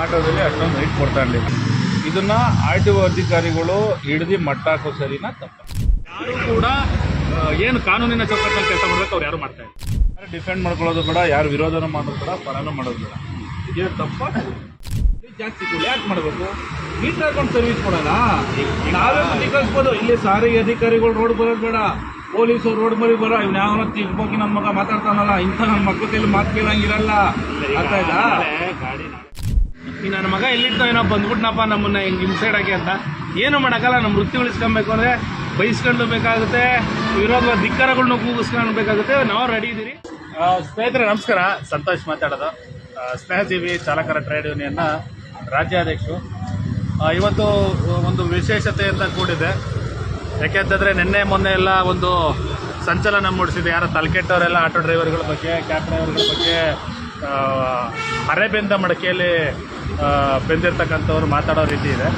ಆಟೋದಲ್ಲಿ ಅಷ್ಟೊಂದು ಹೈಟ್ ಕೊಡ್ತಾ ಇರಲಿಲ್ಲ. ಇದನ್ನ RTO ಅಧಿಕಾರಿಗಳು ಹಿಡಿದು ಮಟ್ಟ ಹಾಕೋ ಸರಿನಾ ತಪ್ಪ? ಯಾರು ಕೂಡ ಏನು ಕಾನೂನಿನ ಚೌಕಟ್ಟಲ್ಲಿ ಕೆಲಸ ಮಾಡಬೇಕು ಅವ್ರು ಯಾರು ಮಾಡ್ತಾ ಇಲ್ಲ. ಯಾರು ಡಿಫೆಂಡ್ ಮಾಡ್ಕೊಳ್ಳೋದು ಬೇಡ, ಯಾರು ವಿರೋಧನ ಮಾಡೋದು ಬೇಡ, ಪರನೂ ಮಾಡೋದು ಬೇಡ. ಇದೇ ತಪ್ಪ. ಜಾಸ್ತಿ ಯಾಕೆ ಮಾಡಬೇಕು? ಮೀಟರ್ ಹಾಕೊಂಡು ಸರ್ವಿಸ್ ಕೊಡೋಣ. ನಾವೇ ಬುದ್ಧಿ ಕಳಿಸ್ಬೋದು. ಇಲ್ಲಿ ಸಾರಿಗೆ ಅಧಿಕಾರಿಗಳು ರೋಡ್ ಬರೋದು ಬೇಡ, ಪೊಲೀಸರು ರೋಡ್ ಮರಿ ಬರೋ. ಇವ್ನು ಯಾವನ ತಿರ್ಬೋಗಿ ನನ್ನ ಮಗ ಮಾತಾಡ್ತಾನಲ್ಲ, ಇಂಥ ನನ್ನ ಮಕ್ಕಳ ಕೈಲಿ ಮಾತು ಕೇಳಂಗಿರಲ್ಲ. ಅರ್ಥ ಆಯ್ತಾ? ಗಾಡಿ ಈ ನನ್ನ ಮಗ ಎಲ್ಲಿರ್ತಾವ ಏನೋ ಬಂದ್ಬಿಟ್ನಪ್ಪ ನಮ್ಮನ್ನ ಹಿಂಗೆ ಇನ್ಸೈಡ್ ಆಗಿ ಅಂತ ಏನು ಮಾಡೋಕ್ಕಲ್ಲ. ನಮ್ಮ ವೃತ್ತಿ ಉಳಿಸ್ಕೊಬೇಕು ಅಂದರೆ ಬಯಸ್ಕೊಂಡು ಬೇಕಾಗುತ್ತೆ, ವಿರೋಧ ಧಿಕ್ಕಾರಗಳನ್ನ ಕೂಗಿಸ್ಕೊಳ್ಬೇಕಾಗುತ್ತೆ. ನಾವು ರೆಡಿ ಇದ್ದೀರಿ. ಸ್ನೇಹಿತರೆ ನಮಸ್ಕಾರ, ಸಂತೋಷ್ ಮಾತಾಡೋದು. ಸ್ನೇಹಜೀವಿ ಚಾಲಕರ ಟ್ರೇಡ್ ಯೂನಿಯನ್ನ ರಾಜ್ಯಾಧ್ಯಕ್ಷರು. ಇವತ್ತು ಒಂದು ವಿಶೇಷತೆಯಿಂದ ಕೂಡಿದೆ. ಯಾಕೆಂತಂದರೆ ನಿನ್ನೆ ಮೊನ್ನೆ ಎಲ್ಲ ಒಂದು ಸಂಚಲನ ಮೂಡಿಸಿದೆ. ಯಾರೋ ತಲೆಕೆಟ್ಟವರೆಲ್ಲ ಆಟೋ ಡ್ರೈವರ್ಗಳ ಬಗ್ಗೆ, ಕ್ಯಾಬ್ ಡ್ರೈವರ್ಗಳ ಬಗ್ಗೆ ಅರೆಬೆಂದ ಮಡಕೆಯಲ್ಲಿ ಬೆಂದಿರ್ತಕ್ಕಂಥವ್ರು ಮಾತಾಡೋ ರೀತಿ ಇದೆ.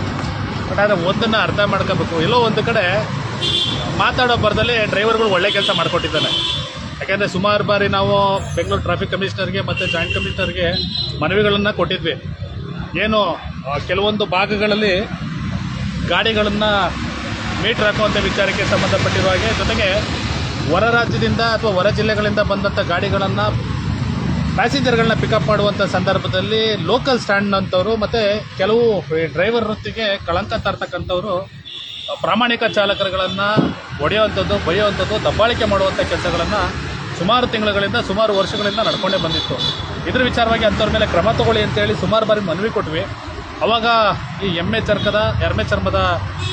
ಬಟ್ ಆದರೆ ಒಂದನ್ನು ಅರ್ಥ ಮಾಡ್ಕೋಬೇಕು. ಎಲ್ಲೋ ಒಂದು ಕಡೆ ಮಾತಾಡೋ ಬರದಲ್ಲಿ ಡ್ರೈವರ್ಗಳು ಒಳ್ಳೆ ಕೆಲಸ ಮಾಡಿಕೊಟ್ಟಿದ್ದಾನೆ. ಯಾಕೆಂದರೆ ಸುಮಾರು ಬಾರಿ ನಾವು ಬೆಂಗಳೂರು ಟ್ರಾಫಿಕ್ ಕಮಿಷನರ್ಗೆ ಮತ್ತು ಜಾಯಿಂಟ್ ಕಮಿಷನರ್ಗೆ ಮನವಿಗಳನ್ನು ಕೊಟ್ಟಿದ್ವಿ. ಏನು ಕೆಲವೊಂದು ಭಾಗಗಳಲ್ಲಿ ಗಾಡಿಗಳನ್ನು ಮೀಟ್ರ್ ಹಾಕುವಂಥ ವಿಚಾರಕ್ಕೆ ಸಂಬಂಧಪಟ್ಟಿರುವ ಹಾಗೆ, ಜೊತೆಗೆ ಹೊರ ರಾಜ್ಯದಿಂದ ಅಥವಾ ಹೊರ ಜಿಲ್ಲೆಗಳಿಂದ ಬಂದಂಥ ಗಾಡಿಗಳನ್ನು ಪ್ಯಾಸೆಂಜರ್ಗಳನ್ನ ಪಿಕಪ್ ಮಾಡುವಂಥ ಸಂದರ್ಭದಲ್ಲಿ ಲೋಕಲ್ ಸ್ಟ್ಯಾಂಡ್ ಅಂತವರು ಮತ್ತು ಕೆಲವು ಡ್ರೈವರ್ ವೃತ್ತಿಗೆ ಕಳಂಕ ತರ್ತಕ್ಕಂಥವ್ರು ಪ್ರಾಮಾಣಿಕ ಚಾಲಕರುಗಳನ್ನು ಹೊಡೆಯುವಂಥದ್ದು, ಬೈಯುವಂಥದ್ದು, ದಬ್ಬಾಳಿಕೆ ಮಾಡುವಂಥ ಕೆಲಸಗಳನ್ನು ಸುಮಾರು ತಿಂಗಳುಗಳಿಂದ, ಸುಮಾರು ವರ್ಷಗಳಿಂದ ನಡ್ಕೊಂಡೇ ಬಂದಿತ್ತು. ಇದ್ರ ವಿಚಾರವಾಗಿ ಅಂಥವ್ರ ಮೇಲೆ ಕ್ರಮ ತಗೊಳ್ಳಿ ಅಂತೇಳಿ ಸುಮಾರು ಬಾರಿ ಮನವಿ ಕೊಟ್ವಿ. ಅವಾಗ ಈ ಎಮ್ಮೆ ಚರ್ಮದ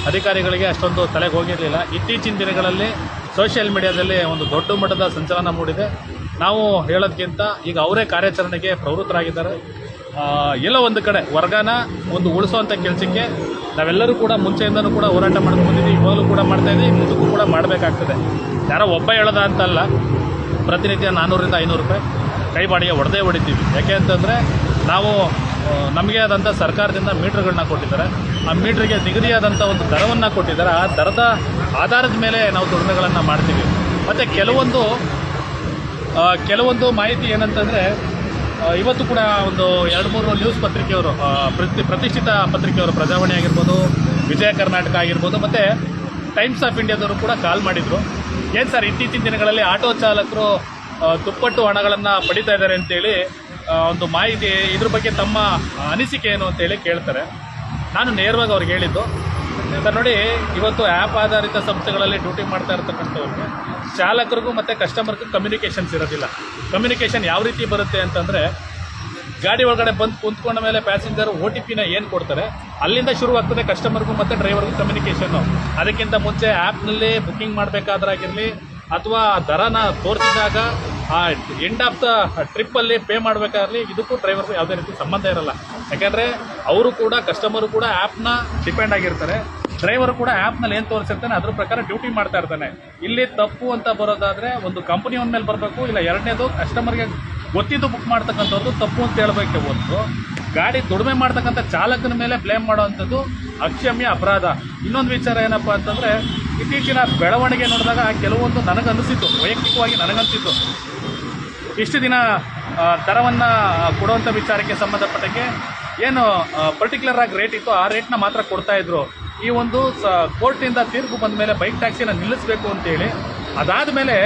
ಅಧಿಕಾರಿಗಳಿಗೆ ಅಷ್ಟೊಂದು ತಲೆಗೆ ಹೋಗಿರಲಿಲ್ಲ. ಇತ್ತೀಚಿನ ದಿನಗಳಲ್ಲಿ ಸೋಷಿಯಲ್ ಮೀಡಿಯಾದಲ್ಲಿ ಒಂದು ದೊಡ್ಡ ಮಟ್ಟದ ಸಂಚಲನ ಮೂಡಿದೆ. ನಾವು ಹೇಳೋದಕ್ಕಿಂತ ಈಗ ಅವರೇ ಕಾರ್ಯಾಚರಣೆಗೆ ಪ್ರವೃತ್ತರಾಗಿದ್ದಾರೆ. ಎಲ್ಲೋ ಒಂದು ಕಡೆ ವರ್ಗನ ಒಂದು ಉಳಿಸೋವಂಥ ಕೆಲಸಕ್ಕೆ ನಾವೆಲ್ಲರೂ ಕೂಡ ಮುಂಚೆಯಿಂದನೂ ಕೂಡ ಹೋರಾಟ ಮಾಡ್ಕೊಂಡು ಬಂದಿದ್ದೀವಿ. ಇವಾಗಲೂ ಕೂಡ ಮಾಡ್ತಾಯಿದ್ದೀವಿ, ಮುಂದಕ್ಕೂ ಕೂಡ ಮಾಡಬೇಕಾಗ್ತದೆ. ಯಾರೋ ಒಬ್ಬ ಹೇಳೋದ ಅಂತಲ್ಲ, ಪ್ರತಿನಿತ್ಯ 400ರಿಂದ 500 ರೂಪಾಯಿ ಕೈ ಬಾಡಿಗೆ ಹೊಡಿತೀವಿ. ಯಾಕೆ ಅಂತಂದರೆ ನಾವು ನಮಗೆ ಆದಂಥ ಸರ್ಕಾರದಿಂದ ಮೀಟ್ರ್ಗಳನ್ನ ಕೊಟ್ಟಿದ್ದಾರೆ. ಆ ಮೀಟ್ರಿಗೆ ನಿಗದಿಯಾದಂಥ ಒಂದು ದರವನ್ನು ಕೊಟ್ಟಿದ್ದಾರೆ. ಆ ದರದ ಆಧಾರದ ಮೇಲೆ ನಾವು ದುಡಿಮೆಗಳನ್ನು ಮಾಡ್ತೀವಿ. ಮತ್ತು ಕೆಲವೊಂದು ಮಾಹಿತಿ ಏನಂತಂದರೆ, ಇವತ್ತು ಕೂಡ ಒಂದು 2-3 ನ್ಯೂಸ್ ಪತ್ರಿಕೆಯವರು, ಪ್ರತಿಷ್ಠಿತ ಪತ್ರಿಕೆಯವರು, ಪ್ರಜಾವಾಣಿ ಆಗಿರ್ಬೋದು, ವಿಜಯ ಕರ್ನಾಟಕ ಆಗಿರ್ಬೋದು, ಮತ್ತು ಟೈಮ್ಸ್ ಆಫ್ ಇಂಡಿಯಾದವರು ಕೂಡ ಕಾಲ್ ಮಾಡಿದರು. ಏನು ಸರ್, ಇತ್ತೀಚಿನ ದಿನಗಳಲ್ಲಿ ಆಟೋ ಚಾಲಕರು ದುಪ್ಪಟ್ಟು ಹಣಗಳನ್ನು ಪಡಿತಾ ಇದ್ದಾರೆ ಅಂತೇಳಿ ಒಂದು ಮಾಹಿತಿ, ಇದ್ರ ಬಗ್ಗೆ ತಮ್ಮ ಅನಿಸಿಕೆ ಏನು ಅಂತೇಳಿ ಕೇಳ್ತಾರೆ. ನಾನು ನೇರವಾಗಿ ಅವ್ರಿಗೆ ಹೇಳಿದ್ದು, ಸರ್ ನೋಡಿ, ಇವತ್ತು ಆ್ಯಪ್ ಆಧಾರಿತ ಸಂಸ್ಥೆಗಳಲ್ಲಿ ಡ್ಯೂಟಿ ಮಾಡ್ತಾ ಇರ್ತಕ್ಕಂಥವ್ರಿಗೆ ಚಾಲಕರಿಗೂ ಮತ್ತು ಕಸ್ಟಮರ್ಗೂ ಕಮ್ಯುನಿಕೇಷನ್ಸ್ ಇರೋದಿಲ್ಲ. ಕಮ್ಯುನಿಕೇಷನ್ ಯಾವ ರೀತಿ ಬರುತ್ತೆ ಅಂತಂದರೆ, ಗಾಡಿ ಒಳಗಡೆ ಬಂದು ಕುಂತ್ಕೊಂಡ ಮೇಲೆ ಪ್ಯಾಸೆಂಜರ್ OTPನ ಏನು ಕೊಡ್ತಾರೆ, ಅಲ್ಲಿಂದ ಶುರುವಾಗ್ತದೆ ಕಸ್ಟಮರ್ಗೂ ಮತ್ತು ಡ್ರೈವರ್ಗೂ ಕಮ್ಯುನಿಕೇಷನ್ನು. ಅದಕ್ಕಿಂತ ಮುಂಚೆ ಆ್ಯಪ್ನಲ್ಲಿ ಬುಕ್ಕಿಂಗ್ ಮಾಡಬೇಕಾದ್ರಾಗಿರಲಿ ಅಥವಾ ದರನ ತೋರಿಸಿದಾಗ ಆ ಎಂಡ್ ಆಫ್ ದ ಟ್ರಿಪ್ಪಲ್ಲಿ ಪೇ ಮಾಡಬೇಕಾಗಿರಲಿ, ಇದಕ್ಕೂ ಡ್ರೈವರ್ಗೂ ಯಾವುದೇ ರೀತಿ ಸಂಬಂಧ ಇರಲ್ಲ. ಯಾಕೆಂದರೆ ಅವರು ಕೂಡ, ಕಸ್ಟಮರು ಕೂಡ ಆ್ಯಪ್ನ ಡಿಪೆಂಡ್ ಆಗಿರ್ತಾರೆ. ಡ್ರೈವರು ಕೂಡ ಆ್ಯಪ್ನಲ್ಲಿ ಏನು ತೋರಿಸಿರ್ತಾನೆ ಅದ್ರ ಪ್ರಕಾರ ಡ್ಯೂಟಿ ಮಾಡ್ತಾ ಇರ್ತಾನೆ. ಇಲ್ಲಿ ತಪ್ಪು ಅಂತ ಬರೋದಾದರೆ ಒಂದು ಕಂಪನಿ ಮೇಲೆ ಬರಬೇಕು, ಇಲ್ಲ ಎರಡನೇದು ಕಸ್ಟಮರ್ಗೆ ಗೊತ್ತಿದ್ದು ಬುಕ್ ಮಾಡ್ತಕ್ಕಂಥದ್ದು ತಪ್ಪು ಅಂತ ಹೇಳಬೇಕೆ ಹೊರತು ಗಾಡಿ ದುಡಿಮೆ ಮಾಡ್ತಕ್ಕಂಥ ಚಾಲಕನ ಮೇಲೆ ಬ್ಲೇಮ್ ಮಾಡೋವಂಥದ್ದು ಅಕ್ಷಮ್ಯ ಅಪರಾಧ. ಇನ್ನೊಂದು ವಿಚಾರ ಏನಪ್ಪ ಅಂತಂದರೆ, ಇತ್ತೀಚಿನ ಬೆಳವಣಿಗೆ ನೋಡಿದಾಗ ಕೆಲವೊಂದು ವೈಯಕ್ತಿಕವಾಗಿ ನನಗನ್ಸಿತ್ತು, ಇಷ್ಟು ದಿನ ದರವನ್ನು ಕೊಡುವಂಥ ವಿಚಾರಕ್ಕೆ ಸಂಬಂಧಪಟ್ಟಂಗೆ ಏನು ಪರ್ಟಿಕ್ಯುಲರ್ ಆಗಿ ರೇಟ್ ಇತ್ತು, ಆ ರೇಟ್ನ ಮಾತ್ರ ಕೊಡ್ತಾಯಿದ್ರು. ಈ ಒಂದು ಕೋರ್ಟಿಂದ ತೀರ್ಪು ಬಂದ ಮೇಲೆ ಬೈಕ್ ಟ್ಯಾಕ್ಸಿನ ನಿಲ್ಲಿಸಬೇಕು ಅಂತೇಳಿ, ಅದಾದ ಮೇಲೆ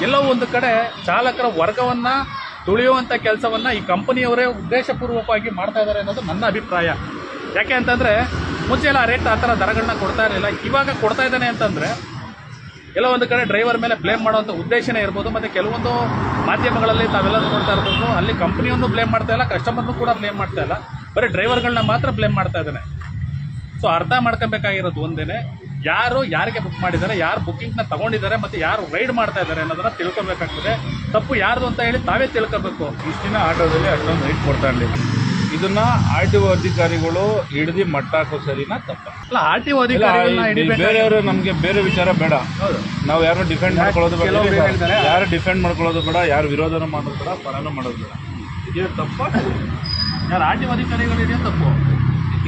ಎಲ್ಲೋ ಒಂದು ಕಡೆ ಚಾಲಕರ ವರ್ಗವನ್ನು ತುಳಿಯುವಂಥ ಕೆಲಸವನ್ನು ಈ ಕಂಪನಿಯವರೇ ಉದ್ದೇಶಪೂರ್ವಕವಾಗಿ ಮಾಡ್ತಾ ಇದ್ದಾರೆ ಅನ್ನೋದು ನನ್ನ ಅಭಿಪ್ರಾಯ. ಯಾಕೆ ಅಂತಂದರೆ, ಮುಂಚೆ ಎಲ್ಲ ಆ ರೇಟ್ ಆ ಥರ ದರಗಳನ್ನ ಕೊಡ್ತಾ ಇರಲಿಲ್ಲ. ಇವಾಗ ಕೊಡ್ತಾ ಇದ್ದಾನೆ ಅಂತಂದರೆ ಎಲ್ಲೋ ಒಂದು ಕಡೆ ಡ್ರೈವರ್ ಮೇಲೆ ಬ್ಲೇಮ್ ಮಾಡುವಂಥ ಉದ್ದೇಶನೇ ಇರ್ಬೋದು. ಮತ್ತು ಕೆಲವೊಂದು ಮಾಧ್ಯಮಗಳಲ್ಲಿ ತಾವೆಲ್ಲರೂ ನೋಡ್ತಾ ಇರ್ಬೋದು, ಅಲ್ಲಿ ಕಂಪ್ನಿಯನ್ನು ಬ್ಲೇಮ್ ಮಾಡ್ತಾ ಇಲ್ಲ, ಕಸ್ಟಮರ್ನು ಕೂಡ ಬ್ಲೇಮ್ ಮಾಡ್ತಾ ಇಲ್ಲ, ಬರೀ ಡ್ರೈವರ್ಗಳನ್ನ ಮಾತ್ರ ಬ್ಲೇಮ್ ಮಾಡ್ತಾ ಇದ್ದಾನೆ. ಸೊ ಅರ್ಥ ಮಾಡ್ಕೊಬೇಕಾಗಿರೋದು ಒಂದೇ, ಯಾರು ಯಾರಿಗೆ ಬುಕ್ ಮಾಡಿದ್ದಾರೆ, ಯಾರು ಬುಕ್ಕಿಂಗ್ನ ತೊಗೊಂಡಿದ್ದಾರೆ ಮತ್ತು ಯಾರು ರೈಡ್ ಮಾಡ್ತಾ ಇದ್ದಾರೆ ಅನ್ನೋದನ್ನು ತಿಳ್ಕೊಬೇಕಾಗ್ತದೆ. ತಪ್ಪು ಯಾರ್ದು ಅಂತ ಹೇಳಿ ತಾವೇ ತಿಳ್ಕೊಬೇಕು. ಇಷ್ಟು ದಿನ ಆಟೋದಲ್ಲಿ ಅಷ್ಟೊಂದು ಹೈಟ್ ಕೊಡ್ತಾ ಇರಲಿಲ್ಲ. ಇದನ್ನ RTO ಅಧಿಕಾರಿಗಳು ಹಿಡಿದು ಮಟ್ಟ ಹಾಕೋ ಸರಿನಾ ತಪ್ಪ? ಅಲ್ಲ, RTO ಅಧಿಕಾರಿಗಳನ್ನ ಬೇರೆಯವರು ನಮಗೆ ಬೇರೆ ವಿಚಾರ ಬೇಡ. ನಾವು ಯಾರು ಡಿಫೆಂಡ್ ಮಾಡ್ಕೊಳ್ಳೋದು ಬೇಡ, ಯಾರು ಡಿಫೆಂಡ್ ಮಾಡ್ಕೊಳ್ಳೋದು ಬೇಡ, ಯಾರು ವಿರೋಧನ ಮಾಡೋದು ಬೇಡ, ಪರನೂ ಮಾಡೋದು ಬೇಡ. ಇದೇ ತಪ್ಪ. ಯಾರು RTO ಅಧಿಕಾರಿಗಳು ಹಿಡಿಯೋ ತಪ್ಪು,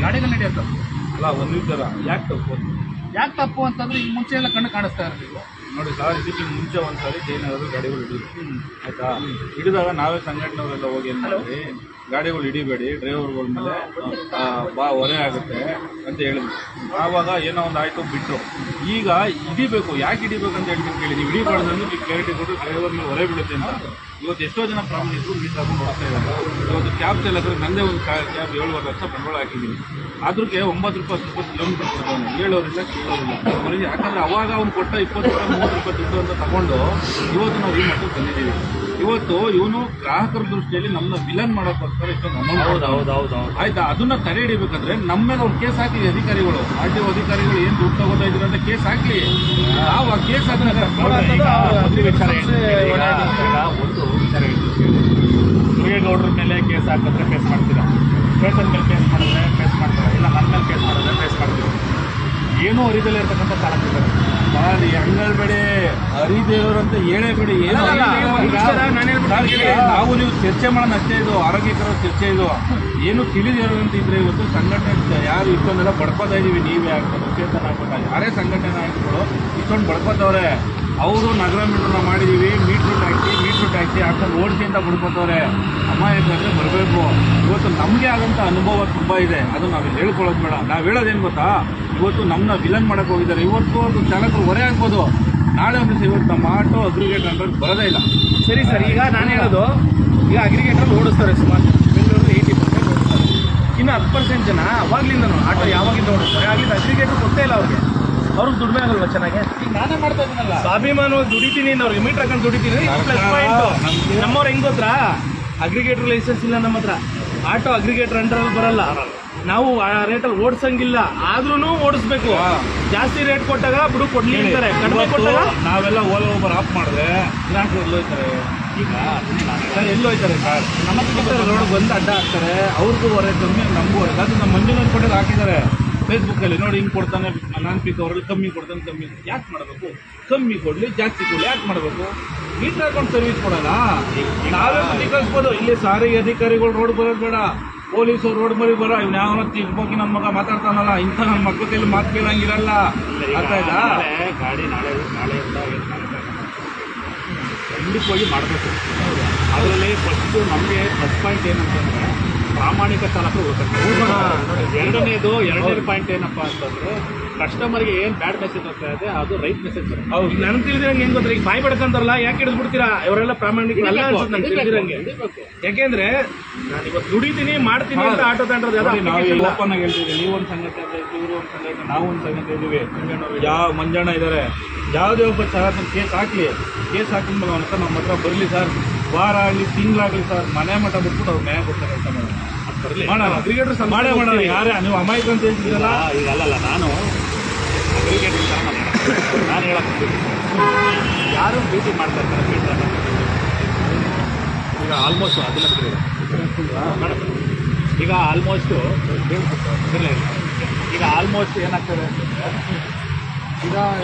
ಗಾಡಿಗಳನ್ನ ಹಿಡಿಯೋ ತಪ್ಪು ಅಲ್ಲ. ಒಂದು ವಿಚಾರ ಯಾಕೆ ತಪ್ಪು ಅಂತಂದ್ರೆ, ಈಗ ಮುಂಚೆ ಎಲ್ಲ ಕಣ್ಣು ಕಾಣಿಸ್ತಾ ಇರಲಿಲ್ಲ ನೋಡಿ ಸರ್. ಇದಕ್ಕೆ ಮುಂಚೆ ಒಂದ್ಸಾರಿ ಜೈನವರು ಗಾಡಿಗಳು ಹಿಡಿದ್ರು, ಆಯ್ತಾ? ಹಿಡಿದಾಗ ನಾವೇ ಸಂಘಟನೆಯವರೆಲ್ಲ ಹೋಗಿ ಏನು ಮಾಡಿ ಗಾಡಿಗಳು ಹಿಡಿಬೇಡಿ, ಡ್ರೈವರ್ಗಳ ಮೇಲೆ ಹೊರೆ ಆಗುತ್ತೆ ಅಂತ ಹೇಳಿದ್ರು. ಆವಾಗ ಏನೋ ಒಂದು ಆಯಿತು ಬಿಟ್ಟರು. ಈಗ ಹಿಡಿಬೇಕು, ಯಾಕೆ ಹಿಡಿಬೇಕು ಅಂತ ಹೇಳ್ತೀನಿ ಕೇಳಿ. ನೀವು ಹಿಡಿಬಾರ್ದು ಅಂದ್ರೆ ನೀವು ಕ್ಲಾರಿಟಿ ಕೊಟ್ಟು ಡ್ರೈವರ್ ಮೇಲೆ ಹೊರೆ ಬೀಳುತ್ತೆ ಅಂತ. ಇವತ್ತು ಎಷ್ಟೋ ಜನ ಪ್ರಾಬ್ಲಮ್ ಇದ್ರು ಮೀಟ್ ಹಾಕೊಂಡು ಹೋಗ್ತಾ ಇದ್ದಾರೆ. ಇವತ್ತು ಕ್ಯಾಬ್ ಚಾಲಕರು ನಂದೇ ಒಂದು ಕ್ಯಾಬ್ 7.5 ಲಕ್ಷ ಬಂಡವಾಳ ಹಾಕಿದ್ದೀನಿ. ಅದ್ರಿಗೆ 9 ರೂಪಾಯಿ 10 ರೂಪಾಯಿ ಕಿಲೋಮೀಟರ್ ಕೊಡ್ತಾನೆ, ಹೇಳೋರಿಲ್ಲ ಕೇಳೋರಿಲ್ಲ. ಯಾಕಂದರೆ ಅವಾಗ ಅವ್ನು ಕೊಟ್ಟ 20 ರೂಪಾಯಿ 30 ರೂಪಾಯಿ ದುಡ್ಡು ಅಂತ ತಗೊಂಡು ಇವತ್ತು ನಾವು ಈ ಮಟ್ಟಕ್ಕೆ ಬಂದಿದ್ದೀವಿ. ಇವತ್ತು ಇವನು ಗ್ರಾಹಕರ ದೃಷ್ಟಿಯಲ್ಲಿ ನಮ್ಮನ್ನ ವಿಲನ್ ಮಾಡೋಕ್ಕೋಸ್ಕರ ಇಷ್ಟೊಂದು ಅಮೌಂಟ್ ಆಯ್ತಾ. ಅದನ್ನ ತಡೆ ಹಿಡಿಬೇಕಂದ್ರೆ ನಮ್ಮ ಮೇಲೆ ಒಂದು ಕೇಸ್ ಹಾಕಲಿ ಅಧಿಕಾರಿಗಳು, RTO ಅಧಿಕಾರಿಗಳು ಏನು ದುಡ್ಡು ತಗೋತಾ ಇದ್ರು ಅಂತ ಕೇಸ್ ಹಾಕಲಿ. ನಾವು ಆ ಕೇಸ್ ಹಾಕಿದಾಗ ಒಂದು ವಿಚಾರ ಮುರುಗೇಗೌಡರ ಮೇಲೆ ಕೇಸ್ ಹಾಕಿದ್ರೆ ಫೇಸ್ ಮಾಡ್ತೀರಾ, ಸ್ಟೇಷನ್ ಮೇಲೆ ಕೇಸ್ ಮಾಡಿದ್ರೆ ಫೇಸ್ ಮಾಡ್ತಾರೆ, ಇಲ್ಲ ನನ್ನ ಮೇಲೆ ಕೇಸ್ ಮಾಡಿದ್ರೆ ಫೇಸ್ ಮಾಡ್ತೀವಿ. ಏನೂ ಅರಿದಲ್ಲೇ ಇರ್ತಕ್ಕಂಥ ಚಾಲಕರು ಸರ್ ಹಂಗಲ್ಬೇಡಿ, ಅರಿದೇವರು ಅಂತ ಹೇಳೇಬೇಡಿ. ಏನು ನಾವು ನೀವು ಚರ್ಚೆ ಮಾಡೋಣ ಅಷ್ಟೇ. ಇದು ಆರೋಗ್ಯಕರ ಚರ್ಚೆ. ಇದು ಏನು ತಿಳಿದಿರೋದಂತ ಇದ್ರೆ ಇವತ್ತು ಸಂಘಟನೆ ಯಾರು ಇಷ್ಟೊಂದೆಲ್ಲ ಬಡ್ಕೋತಾ ಇದೀವಿ. ನೀವೇ ಆಗ್ಬೋದು, ಚೇತನ ಆಗ್ಬೋದು, ಯಾರೇ ಸಂಘಟನೆ ನಾಯಕರು ಇಷ್ಟೊಂದು ಬಡ್ಕೋತವ್ರೆ. ಅವರು ನಗರ ಮೀಟ್ರನ್ನ ಮಾಡಿದ್ದೀವಿ, ಮೀಟ್ರ್ ಟ್ಯಾಕ್ಸಿ ಹಾಕೊಂಡು ಓಡಿಸಿ ಅಂತ ಬಡ್ಕೋತವ್ರೆ. ಅಮಾಯಕರಿಗೆ ಬರಬೇಕು. ಇವತ್ತು ನಮಗೆ ಆದಂಥ ಅನುಭವ ತುಂಬ ಇದೆ. ಅದು ನಾವು ಹೇಳ್ಕೊಳ್ಳೋದು ಬೇಡ. ನಾವು ಹೇಳೋದೇನು ಗೊತ್ತಾ, ಇವತ್ತು ನಮ್ಮನ್ನ ವಿಲನ್ ಮಾಡೋಕ್ಕೆ ಹೋಗಿದ್ದಾರೆ. ಇವತ್ತು ಅದು ಚಾಲಕರು ಹೊರೆ ಆಗ್ಬೋದು, ನಾಳೆ ಒಂದು ದಿವಸ ಇವತ್ತು ನಮ್ಮ ಆಟೋ ಅಗ್ರಿಗೇಟರ್ ಅಂತ ಬರೋದೇ ಇಲ್ಲ. ಸರಿ ಸರ್, ಈಗ ನಾನು ಹೇಳೋದು, ಈಗ ಅಗ್ರಿಗೇಟರ್ ಓಡಿಸ್ತಾರೆ ಸುಮಾರು, ಬೆಂಗಳೂರಲ್ಲಿ 80% ಓಡಿಸ್ತಾರೆ. ಇನ್ನು 10% ಜನ ಅವಾಗ್ಲಿಂದನು ಆಟೋ ಯಾವಾಗಿಂದ ಓಡಿಸ್ತಾರೆ, ಆಗಿಂದ ಅಗ್ರಿಗೇಟರ್ ಗೊತ್ತೇ ಇಲ್ಲ ಅವ್ರಿಗೆ. ಅವ್ರಿಗೆ ದುಡಿಮೆ ಆಗಲ್ವಾ ಚೆನ್ನಾಗಿ? ಈಗ ನಾನೇ ಮಾಡ್ತಾ ಇದ್ದೀನಲ್ಲ, ಸ್ವಾಭಿಮಾನ ದುಡಿತೀನಿ ಅವ್ರಿಗೆ ಮೀಟರ್ ಹಾಕೊಂಡು ದುಡಿತೀನಿ. ಪ್ಲಸ್ ಪಾಯಿಂಟ್ ನಮ್ಮವ್ರು ಹೆಂಗ್ ಗೊತ್ತಾ, ಅಗ್ರಿಗೇಟರ್ ಲೈಸೆನ್ಸ್ ಇಲ್ಲ ನಮ್ಮ ಹತ್ರ, ಆಟೋ ಅಗ್ರಿಗೇಟರ್ ಅಂಡರಲ್ಲಿ ಬರಲ್ಲ, ನಾವು ಆ ರೇಟಲ್ಲಿ ಓಡಿಸಂಗಿಲ್ಲ, ಆದ್ರೂ ಓಡಿಸ್ಬೇಕು. ಜಾಸ್ತಿ ರೇಟ್ ಕೊಟ್ಟಾಗ ಬಿಡು ಕೊಡ್ಲಿ ಅಂತಾರೆ, ಕಡಿಮೆ ಕೊಟ್ಟಾಗ ನಾವೆಲ್ಲ ಓಲಾ ಊಬರ್ ಆಫ್ ಮಾಡಿದ್ರೆ ಗ್ರಾಹಕರು ಎಲ್ಲೋಯ್ತಾರೆ. ಈಗ ಸರ್ ಎಲ್ಲೋಯ್ತಾರೆ ಸರ್, ನಮ್ಮ ರೋಡ್ ಬಂದು ಅಡ್ಡ ಹಾಕ್ತಾರೆ. ಅವ್ರಿಗೂ ಹೊರೆ ಕಮ್ಮಿ, ನಮಗೂ ಹೊರೆ. ಅದು ನಮ್ಮ ಮಂಜುನಾಥ್ ಕೊಟ್ಟರೆ ಹಾಕಿದ್ದಾರೆ ಫೇಸ್ಬುಕ್ಕಲ್ಲಿ, ನೋಡಿ ಹಿಂಗೆ ಕೊಡ್ತಾನೆ, ನಾನ್ ಪಿಕ್ ಅವರಲ್ಲಿ ಕಮ್ಮಿ ಕೊಡ್ತಾನೆ. ಕಮ್ಮಿ ಯಾಕೆ ಮಾಡಬೇಕು? ಕಮ್ಮಿ ಕೊಡಲಿ ಜಾಸ್ತಿ ಕೊಡಲಿ ಯಾಕೆ ಮಾಡಬೇಕು? ಮೀಟರ್ ಹಾಕೊಂಡು ಸರ್ವಿಸ್ ಕೊಡೋಣ. ನಾವೇ ಬುದ್ಧಿ ಕಳಿಸ್ಬೋದು. ಇಲ್ಲಿ ಸಾರಿಗೆ ಅಧಿಕಾರಿಗಳು ರೋಡ್ ಬರೋದು ಬೇಡ, ಪೊಲೀಸರು ರೋಡ್ ಮರಿ ಬರೋ. ಇವ್ನು ಯಾವ ತಿರ್ಬೋಗಿ ನನ್ನ ಮಗ ಮಾತಾಡ್ತಾನಲ್ಲ, ಇಂಥ ನನ್ನ ಮಕ್ಕಳ ಕೈಲಿ ಮಾತು ಕೇಳಂಗಿರಲ್ಲ. ಅರ್ಥ ಆಯ್ತಾ? ಗಾಡಿ ನಾಳೆಯಿಂದ ಖಂಡಿತವಾಗಿ ಮಾಡಬೇಕು. ಅದರಲ್ಲಿ ಫಸ್ಟು ನಮಗೆ ಪ್ಲಸ್ ಪಾಯಿಂಟ್ ಏನಂತಂದರೆ ಪ್ರಾಮಾಣಿಕ ಚಾಲಕರು ಹೋಗ್ತಾರೆ. ಎರಡನೇದು ಪಾಯಿಂಟ್ ಏನಪ್ಪ ಅಂತಂದರೆ ಕಸ್ಟಮರ್ಗೆ ಏನು ಬ್ಯಾಡ್ ಮೆಸೇಜ್ ಹೋಗ್ತಾ ಇದೆ ಅದು ರೈಟ್ ಮೆಸೇಜ್ ಬರುತ್ತೆ. ಹೌದು, ನನ್ ತಿಳಿದಿರಂಗೆ ಏನ್ ಗೊತ್ತಾ, ಈಗ ಬಾಯಿ ಬಡ್ಕಂತಾರಲ್ಲ, ಯಾಕೆ ಹಿಡಿದು ಬಿಡ್ತೀರಾ? ಇವರೆಲ್ಲ ಪ್ರಾಮಾಣಿಕ ಅಲ್ಲ ಅನ್ಸುತ್ತೆ ನನ್ಗೆ ತಿಳಿದಿರಂಗೆ. ಯಾಕೆಂದ್ರೆ ನಾನು ಇವತ್ತು ದುಡಿತೀನಿ ಮಾಡ್ತೀನಿ ಅಂತ ಆಟೋ ತಂಡ್ರದ್ದು ನಾವು ಓಪನ್ ಆಗಿ ಹೇಳ್ತೀವಿ. ನೀವೊಂದು ಸಂಗತಿ ಅಂತ ಇವರು ಒಂದು ಸಂಗತಿ, ನಾವು ಒಂದು ಸಂಗತಿ ಇದ್ದೀವಿ. ಯಾವ ಮಂಜಣ್ಣ ಇದ್ದಾರೆ, ಯಾವುದೇ ಒಬ್ಬ ಚಾಲಕನ ಕೇಸ್ ಹಾಕಲಿ, ಕೇಸ್ ಹಾಕಿದ್ಮೇಲೆ ಅವನ ನಮ್ಮ ಹತ್ರ ಬರಲಿ ಸರ್, ವಾರ ಆಗಲಿ ತಿಂಗಳಾಗಲಿ ಸರ್, ಮನೆ ಮಠ ಬಿಟ್ಬಿಟ್ಟು ಅವ್ರು ನ್ಯಾಯ ಕೊಡ್ತಾರೆ ಅಂತ ಮಾಡೋಣ. ಅಗ್ರಿಗೇಟರ್ ಮಾಡೇ ಮಾಡೋಣ. ಯಾರೇ ನೀವು ಅಮಾಯಕ ಅಂತ ಹೇಳ್ತಿದ್ದಲ್ಲ, ಈಗ ಅಲ್ಲಲ್ಲ, ನಾನು ಅಗ್ರಿಗೇಟರ್ ಥರ ನಾನು ಹೇಳಕ್ಕೆ ಯಾರು ಡ್ಯೂಟಿ ಮಾಡ್ತಾ ಇರ್ತಾರೆ ಮೀಟರ್. ಈಗ ಆಲ್ಮೋಸ್ಟ್ ಅದೆಲ್ಲ ಮೇಡಮ್, ಈಗ ಆಲ್ಮೋಸ್ಟು ಈಗ ಆಲ್ಮೋಸ್ಟ್ ಏನಾಗ್ತದೆ ಅಂತಂದರೆ, ಈಗ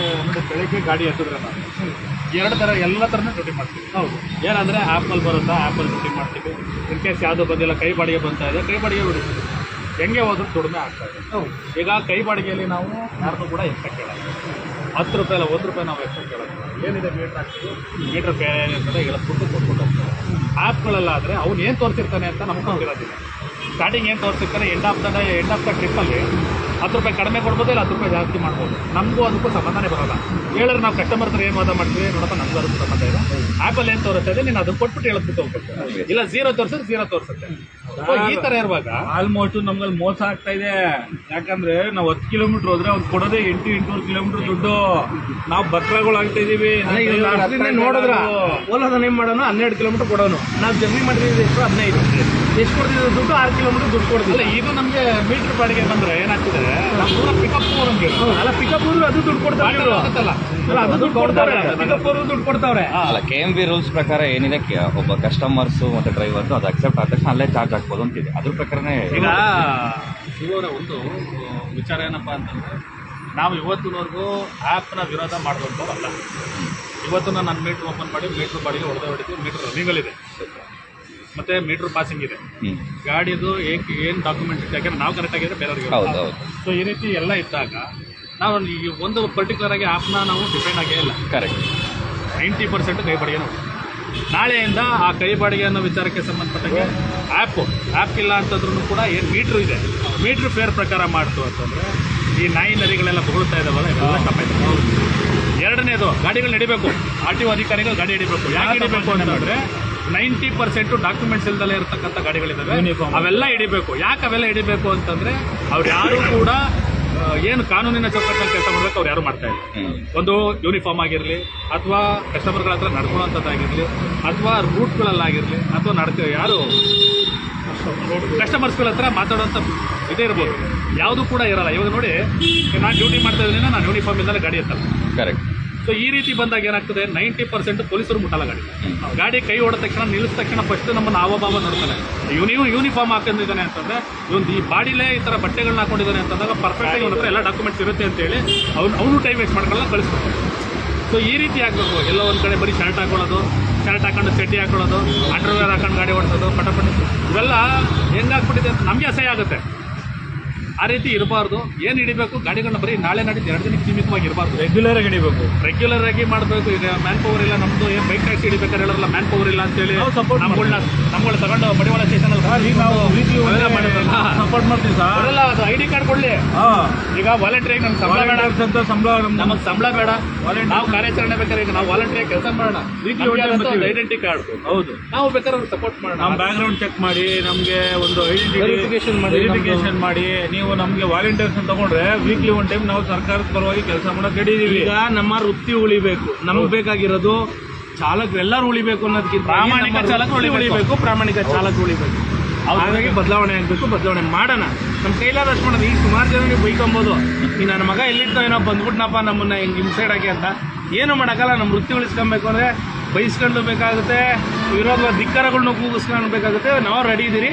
ನೋಡಿ ಬೆಳಗ್ಗೆ ಗಾಡಿ ಎತ್ತಿದ್ರೆ ನಾವು ಎಲ್ಲ ಥರನೂ ಡ್ಯೂಟಿ ಮಾಡ್ತೀವಿ. ಹೌದು, ಏನಂದರೆ ಆ್ಯಪಲ್ಲಿ ಬರುತ್ತಾ, ಆ್ಯಪಲ್ಲಿ ಡ್ಯೂಟಿ ಮಾಡ್ತೀವಿ. ಇನ್ ಕೇಸ್ ಯಾವುದೋ ಬಂದಿಲ್ಲ, ಕೈ ಬಾಡಿಗೆ ಬಂತಾ ಇದೆ, ಕೈ ಬಾಡಿಗೆ ಹೊಡಿತೀವಿ. ಹೆಂಗೆ ಹೋದ್ರೂ ದುಡಿಮೆ ಆಗ್ತಾ ಇದೆ. ಈಗ ಕೈ ಬಾಡಿಗೆಯಲ್ಲಿ ನಾವು ಯಾರನ್ನೂ ಕೂಡ ಎಕ್ಸ್ಟ್ರಾ ಕೇಳಲ್ಲ. 10 ರೂಪಾಯಿ ಅಲ್ಲ 1 ರೂಪಾಯಿ ನಾವು ಎಕ್ಸ್ಟ್ರಾ ಕೇಳೋದು. ಏನಿದೆ ಮೀಟ್ರ್ ಹಾಕ್ತೀವಿ, ಮೀಟ್ರ್ ಬೇರೆ ಏನಿರ್ತದೆ ಇಳಿಸ್ಬಿಟ್ಟು ಕೊಟ್ಬಿಟ್ಟು ಹೋಗ್ತಾರೆ. ಆ್ಯಪ್ಗಳಲ್ಲಾದರೆ ಅವ್ನು ಏನು ತೋರಿಸಿರ್ತಾನೆ ಅಂತ ನಮ್ಗೆ ಗೊತ್ತಿರೋದಿಲ್ಲ. ಸ್ಟಾರ್ಟಿಂಗ್ ಏನು ತೋರಿಸಿರ್ತಾನೆ, ಎಂಡ್ ಆಫ್ ದ ಟ್ರಿಪ್ಪಲ್ಲಿ 10 ರೂಪಾಯಿ ಕಡಿಮೆ ಕೊಡ್ಬೋದು, ಇಲ್ಲ 10 ರೂಪಾಯಿ ಜಾಸ್ತಿ ಮಾಡ್ಬೋದು. ನಮಗೂ ಅದಕ್ಕೂ ಸಂಬಂಧನೇ ಬರೋಲ್ಲ. ಹೇಳಿದ್ರೆ ನಾವು ಕಸ್ಟಮರ್ ಹತ್ರ ಏನು ವಾದ ಮಾಡ್ತೀವಿ, ನೋಡಪ್ಪ ನಮ್ಗೆ ಅದಕ್ಕೂ ಸಂಬಂಧ ಇದೆ, ಆ್ಯಪಲ್ಲಿ ಏನು ತೋರಿಸ್ತಾ ಇದೆ ನೀನು ಅದನ್ನು ಕೊಟ್ಬಿಟ್ಟು ಹೇಳ್ಬಿಟ್ಟು ಹೋಗ್ಬೇಕು. ಇಲ್ಲ 0 ತೋರಿಸಿದ್ರೆ 0 ತೋರಿಸುತ್ತೆ. ಈ ಥರ ಇರುವಾಗ ಆಲ್ಮೋಸ್ಟ್ ನಮ್ಗಲ್ಲಿ ಮೋಸ ಆಗ್ತಾ ಇದೆ. ಯಾಕಂದ್ರೆ ನಾವು 10 ಕಿಲೋಮೀಟರ್ ಹೋದ್ರೆ ಅವ್ರು ಕೊಡೋದೇ 8-8.5 ಕಿಲೋಮೀಟರ್ ದುಡ್ಡು. ನಾವು ಬಕ್ರಗಳಾಗ್ತಾ ಇದೀವಿ. ನೋಡಿದ್ರ ಓಲಾದನ್ನ ಏನ್ ಮಾಡೋಣ, 12 ಕಿಲೋಮೀಟರ್ ಕೊಡೋನು. ನಾವು ಜರ್ನಿ ಮಾಡಿದ್ರೆ ಎಷ್ಟು 15, ಎಷ್ಟು ಕೊಡ್ತಿದ್ರು ದುಡ್ಡು 6 ಕಿಲೋಮೀಟರ್ ದುಡ್ಡು ಕೊಡ್ತಿಲ್ಲ. ಇದು ನಮಗೆ ಮೀಟರ್ ಬಾಡಿಗೆ ಬಂದ್ರೆ ಏನಾಗ್ತದೆ, ಪಿಕಪ್ ಅಲ್ಲ ಪಿಕಪ್ ಅದು ದುಡ್ಡು ಕೊಡ್ತಾರೆ, ಅದು ದುಡ್ಡು ಕೊಡ್ತಾರೆ, ಪಿಕಪ್ ದುಡ್ಡು ಕೊಡ್ತಾವ್ರೆ. ಅಲ್ಲ, KMB ರೂಲ್ಸ್ ಪ್ರಕಾರ ಏನಿದೆ, ಒಬ್ಬ ಕಸ್ಟಮರ್ಸು ಮತ್ತೆ ಡ್ರೈವರ್ದು ಅದು ಅಕ್ಸೆಪ್ಟ್ ಆದ ತಕ್ಷಣ ಅಲ್ಲೇ ಚಾರ್ಜ್ ಹಾಕ್ಬೋದು ಅಂತಿದೆ. ಅದ್ರ ಪ್ರಕಾರನೇ ಈಗ ಇವರ ಒಂದು ವಿಚಾರ ಏನಪ್ಪ ಅಂತಂದರೆ, ನಾವು ಇವತ್ತಿನವರೆಗೂ ಆ್ಯಪ್ನ ವಿರೋಧ ಮಾಡಿದಂಥವ್ರಲ್ಲ. ಇವತ್ತು ನಾನು ಮೀಟ್ರ್ ಓಪನ್ ಮಾಡಿ ಮೀಟ್ರ್ ಬಾಡಿಗೆ ಹೊಡೆದಿದ್ದೀವಿ. ಮೀಟ್ರ್ ರನ್ನಿಂಗಲ್ಲಿದೆ, ಮತ್ತು ಮೀಟ್ರ್ ಪಾಸಿಂಗ್ ಇದೆ. ಗಾಡಿದು ಏನು ಡಾಕ್ಯುಮೆಂಟ್ಸ್ ಇದೆ, ಯಾಕೆಂದ್ರೆ ನಾವು ಕರೆಕ್ಟಾಗಿದ್ದರೆ ಬೇರೆಯವ್ರಿಗೆ. ಸೊ ಈ ರೀತಿ ಎಲ್ಲ ಇದ್ದಾಗ ನಾವು ಈ ಒಂದು ಪರ್ಟಿಕ್ಯುಲರ್ ಆಗಿ ಆ್ಯಪ್ನ ನಾವು ಡಿಪೆಂಡ್ ಆಗೇ ಇಲ್ಲ. ಕರೆಕ್ಟ್ 90% ಕೈ ಬಾಡಿಗೆ ನಾವು ನಾಳೆಯಿಂದ ಆ ಕೈ ಬಾಡಿಗೆ ಅನ್ನೋ ವಿಚಾರಕ್ಕೆ ಸಂಬಂಧಪಟ್ಟಂಗೆ ಆ್ಯಪ್ ಇಲ್ಲ ಅಂತಂದ್ರೂ ಕೂಡ ಏನು ಮೀಟ್ರ್ ಇದೆ, ಮೀಟ್ರ್ ಫೇರ್ ಪ್ರಕಾರ ಮಾಡ್ತು ಅಂತಂದರೆ ಈ ನಾಯಿ ನರಿಗಳೆಲ್ಲ ಬೊಗಳ್ತಾ ಇದ್ದಾವಲ್ಲ ಇವೆಲ್ಲ ತಪ್ಪಾಯ್ತು. ಎರಡನೇದು ಗಾಡಿಗಳು ಹಿಡಿಬೇಕು, RTO ಅಧಿಕಾರಿಗಳು ಗಾಡಿ ಹಿಡಿಬೇಕು. ಯಾಕೆ ಹಿಡಿಬೇಕು ಅಂತಂದರೆ 90% ಡಾಕ್ಯುಮೆಂಟ್ಸ್ ಇಲ್ದಲೇ ಇರತಕ್ಕಂಥ ಗಾಡಿಗಳಿದ್ದಾವೆ, ಅವೆಲ್ಲ ಹಿಡಿಬೇಕು. ಯಾಕೆ ಅವೆಲ್ಲ ಹಿಡಿಬೇಕು ಅಂತಂದರೆ ಅವ್ರು ಯಾರೂ ಕೂಡ ಏನು ಕಾನೂನಿನ ಚೌಕಟ್ಟಲ್ಲಿ ಕೆಲಸ ಮಾಡಬೇಕು ಅವ್ರು ಯಾರು ಮಾಡ್ತಾ ಇಲ್ಲ. ಒಂದು ಯೂನಿಫಾರ್ಮ್ ಆಗಿರಲಿ, ಅಥವಾ ಕಸ್ಟಮರ್ಗಳ ಹತ್ರ ನಡ್ಕೊಳ್ಳೋಂಥದ್ದಾಗಿರಲಿ, ಅಥವಾ ರೂಟ್ಗಳಲ್ಲಾಗಿರಲಿ, ಅಥವಾ ಯಾರು ಕಸ್ಟಮರ್ಸ್ಗಳ ಹತ್ರ ಮಾತಾಡೋಂಥ ಇದೇ ಇರ್ಬೋದು, ಯಾವುದೂ ಕೂಡ ಇರಲ್ಲ. ಇವಾಗ ನೋಡಿ, ನಾನು ಡ್ಯೂಟಿ ಮಾಡ್ತಾ ಇದ್ದೀನಿ, ನಾನು ಯೂನಿಫಾರ್ಮ್ ಇಲ್ಲದೆ ಗಾಡಿ ಎತ್ತಲ್ಲ. ಕರೆಕ್ಟ್. ಸೊ ಈ ರೀತಿ ಬಂದಾಗ ಏನಾಗ್ತದೆ, 90% ಪೊಲೀಸರು ಮುಟ್ಟಲ್ಲ ಗಾಡಿ ಕೈ ಹೊಡೆದ ತಕ್ಷಣ, ನಿಲ್ಲಿಸಿದ ತಕ್ಷಣ ಫಸ್ಟ್ ನಮ್ಮನ್ನು ಹಾವಭಾವ ನೋಡ್ತಾನೆ. ಯೂನಿಫಾರ್ಮ್ ಹಾಕೊಂಡಿದ್ದಾನೆ ಅಂತಂದರೆ, ಇವನು ಈ ಬಾಡಿಲೇ ಈ ಥರ ಬಟ್ಟೆಗಳನ್ನ ಹಾಕೊಂಡಿದ್ದಾನೆ ಅಂತಂದಾಗ ಪರ್ಫೆಕ್ಟಾಗಿ ಇವನ ಹತ್ರ ಎಲ್ಲ ಡಾಕ್ಯುಮೆಂಟ್ಸ್ ಇರುತ್ತೆ ಅಂತೇಳಿ ಅವನು ಟೈಮ್ ವೇಸ್ಟ್ ಮಾಡ್ಕೊಳ್ಳ ಕಳಿಸ್ಬೇಕು. ಸೊ ಈ ರೀತಿ ಆಗಬೇಕು. ಎಲ್ಲೋ ಒಂದು ಕಡೆ ಬರೀ ಶರ್ಟ್ ಹಾಕೊಳ್ಳೋದು, ಶರ್ಟ್ ಹಾಕೊಂಡು ಚಡ್ಡಿ ಹಾಕೊಳ್ಳೋದು, ಅಂಡರ್ವೇರ್ ಹಾಕೊಂಡು ಗಾಡಿ ಓಡಿಸೋದು, ಪಟಪಟ ಇವೆಲ್ಲ ಹೆಂಗಾಗ್ಬಿಟ್ಟಿದೆ ಅಂತ ನಮಗೆ ಅಸಹ್ಯ ಆಗುತ್ತೆ. ಆ ರೀತಿ ಇರಬಾರ್ದು. ಏನು ಹಿಡಿಬೇಕು, ಗಾಡಿಗಳನ್ನ ಬರೀ ನಾಳೆ ನಾಡಿದ್ದು 2 ದಿನಕ್ಕೆ ಸೀಮಿತವಾಗಿ ಇರಬಾರ್ದು, ರೆಗ್ಯುಲರ್ ಆಗಿ ಮಾಡಬೇಕು. ಈಗ ಮ್ಯಾನ್ ಪವರ್ ಇಲ್ಲ, ನಮ್ಮದು ಏನು ಬೈಕ್ ಟ್ಯಾಕ್ಸಿ ಹಿಡಿಬೇಕಾದ್ರೆ ಹೇಳೋಲ್ಲ ಮ್ಯಾನ್ ಪವರ್ ಇಲ್ಲ ಅಂತೇಳಿ ನಮ್ಮಗಳ ತಗೊಂಡು ಮಡಿವಾಳ ಸ್ಟೇಷನಲ್ಲಿ ಸಪೋರ್ಟ್ ಮಾಡ್ತೀವಿ ಸರ್. ಬರಲ್ಲ, ಅದು ID ಕಾರ್ಡ್ ಕೊಡಲಿ. ಈಗ ವಾಲಂಟ್ರಿಯಾಗಿ ನಮ್ಗೆ ಸಂಬಳ ಬೇಡ, ನಮಗೆ ಸಂಬಳ ಬೇಡ, ನಾವು ಕಾರ್ಯಾಚರಣೆ ಬೇಕಾದ್ರೆ ಈಗ ನಾವು ವಾಲಂಟ್ರಿಯಾಗಿ ಕೆಲಸ ಮಾಡೋಣ, ಐಡೆಂಟಿ ಕಾರ್ಡ್ ಹೌದು, ನಾವು ಬೇಕಾದ್ರೆ ಅವ್ರಿಗೆ ಸಪೋರ್ಟ್ ಮಾಡೋಣ. ನಮ್ಮ ಬ್ಯಾಕ್ಗ್ರೌಂಡ್ ಚೆಕ್ ಮಾಡಿ, ನಮಗೆ ಒಂದು ವೆರಿಫಿಕೇಶನ್ ಮಾಡಿ ನೀವು ನಮಗೆ ವಾಲಂಟಿಯರ್ಸ್ ಅಂತ ತಗೊಂಡ್ರೆ ವೀಕ್ಲಿ ಒನ್ ಟೈಮ್ ನಾವು ಸರ್ಕಾರದ ಪರವಾಗಿ ಕೆಲಸ ಮಾಡೋಕೆ ರೆಡಿದೀವಿ. ಈಗ ನಮ್ಮ ವೃತ್ತಿ ಉಳಿಬೇಕು, ನಮಗೆ ಬೇಕಾಗಿರೋದು ಚಾಲಕರು ಎಲ್ಲರೂ ಉಳಿಬೇಕು ಅನ್ನೋದಕ್ಕಿಂತ ಪ್ರಾಮಾಣಿಕ ಚಾಲಕರು ಉಳಿಬೇಕು, ಪ್ರಾಮಾಣಿಕ ಚಾಲಕರು ಉಳಿಬೇಕು. ಹಾಗಾಗಿ ಬದಲಾವಣೆ ಆಗಬೇಕು, ಬದಲಾವಣೆ ಮಾಡೋಣ, ನಮ್ಮ ಕೈಲಾದಷ್ಟು ಮಾಡೋದು. ಈಗ ಸುಮಾರು ಜನ ನೀವು ಬೈಕೊಂಬೋದು, ಈ ನನ್ನ ಮಗ ಎಲ್ಲಿರ್ತೋ ಏನೋ ಬಂದ್ಬಿಟ್ನಪ್ಪ ನಮ್ಮನ್ನ ಹಿಂಗೆ ಹಿಂಸೈಡ್ ಹಾಕಿ ಅಂತ. ಏನು ಮಾಡೋಕ್ಕಲ್ಲ, ನಮ್ಮ ವೃತ್ತಿ ಉಳಿಸ್ಕೊಬೇಕು ಅಂದರೆ ಬೈಸ್ಕೊಂಡು ಬೇಕಾಗುತ್ತೆ, ವಿರೋಧ ಧಿಕ್ಕಾರಗಳನ್ನ ಕೂಗಿಸ್ಕೊಳ್ಬೇಕಾಗುತ್ತೆ. ನಾವು ರೆಡಿ ಇದ್ದೀರಿ.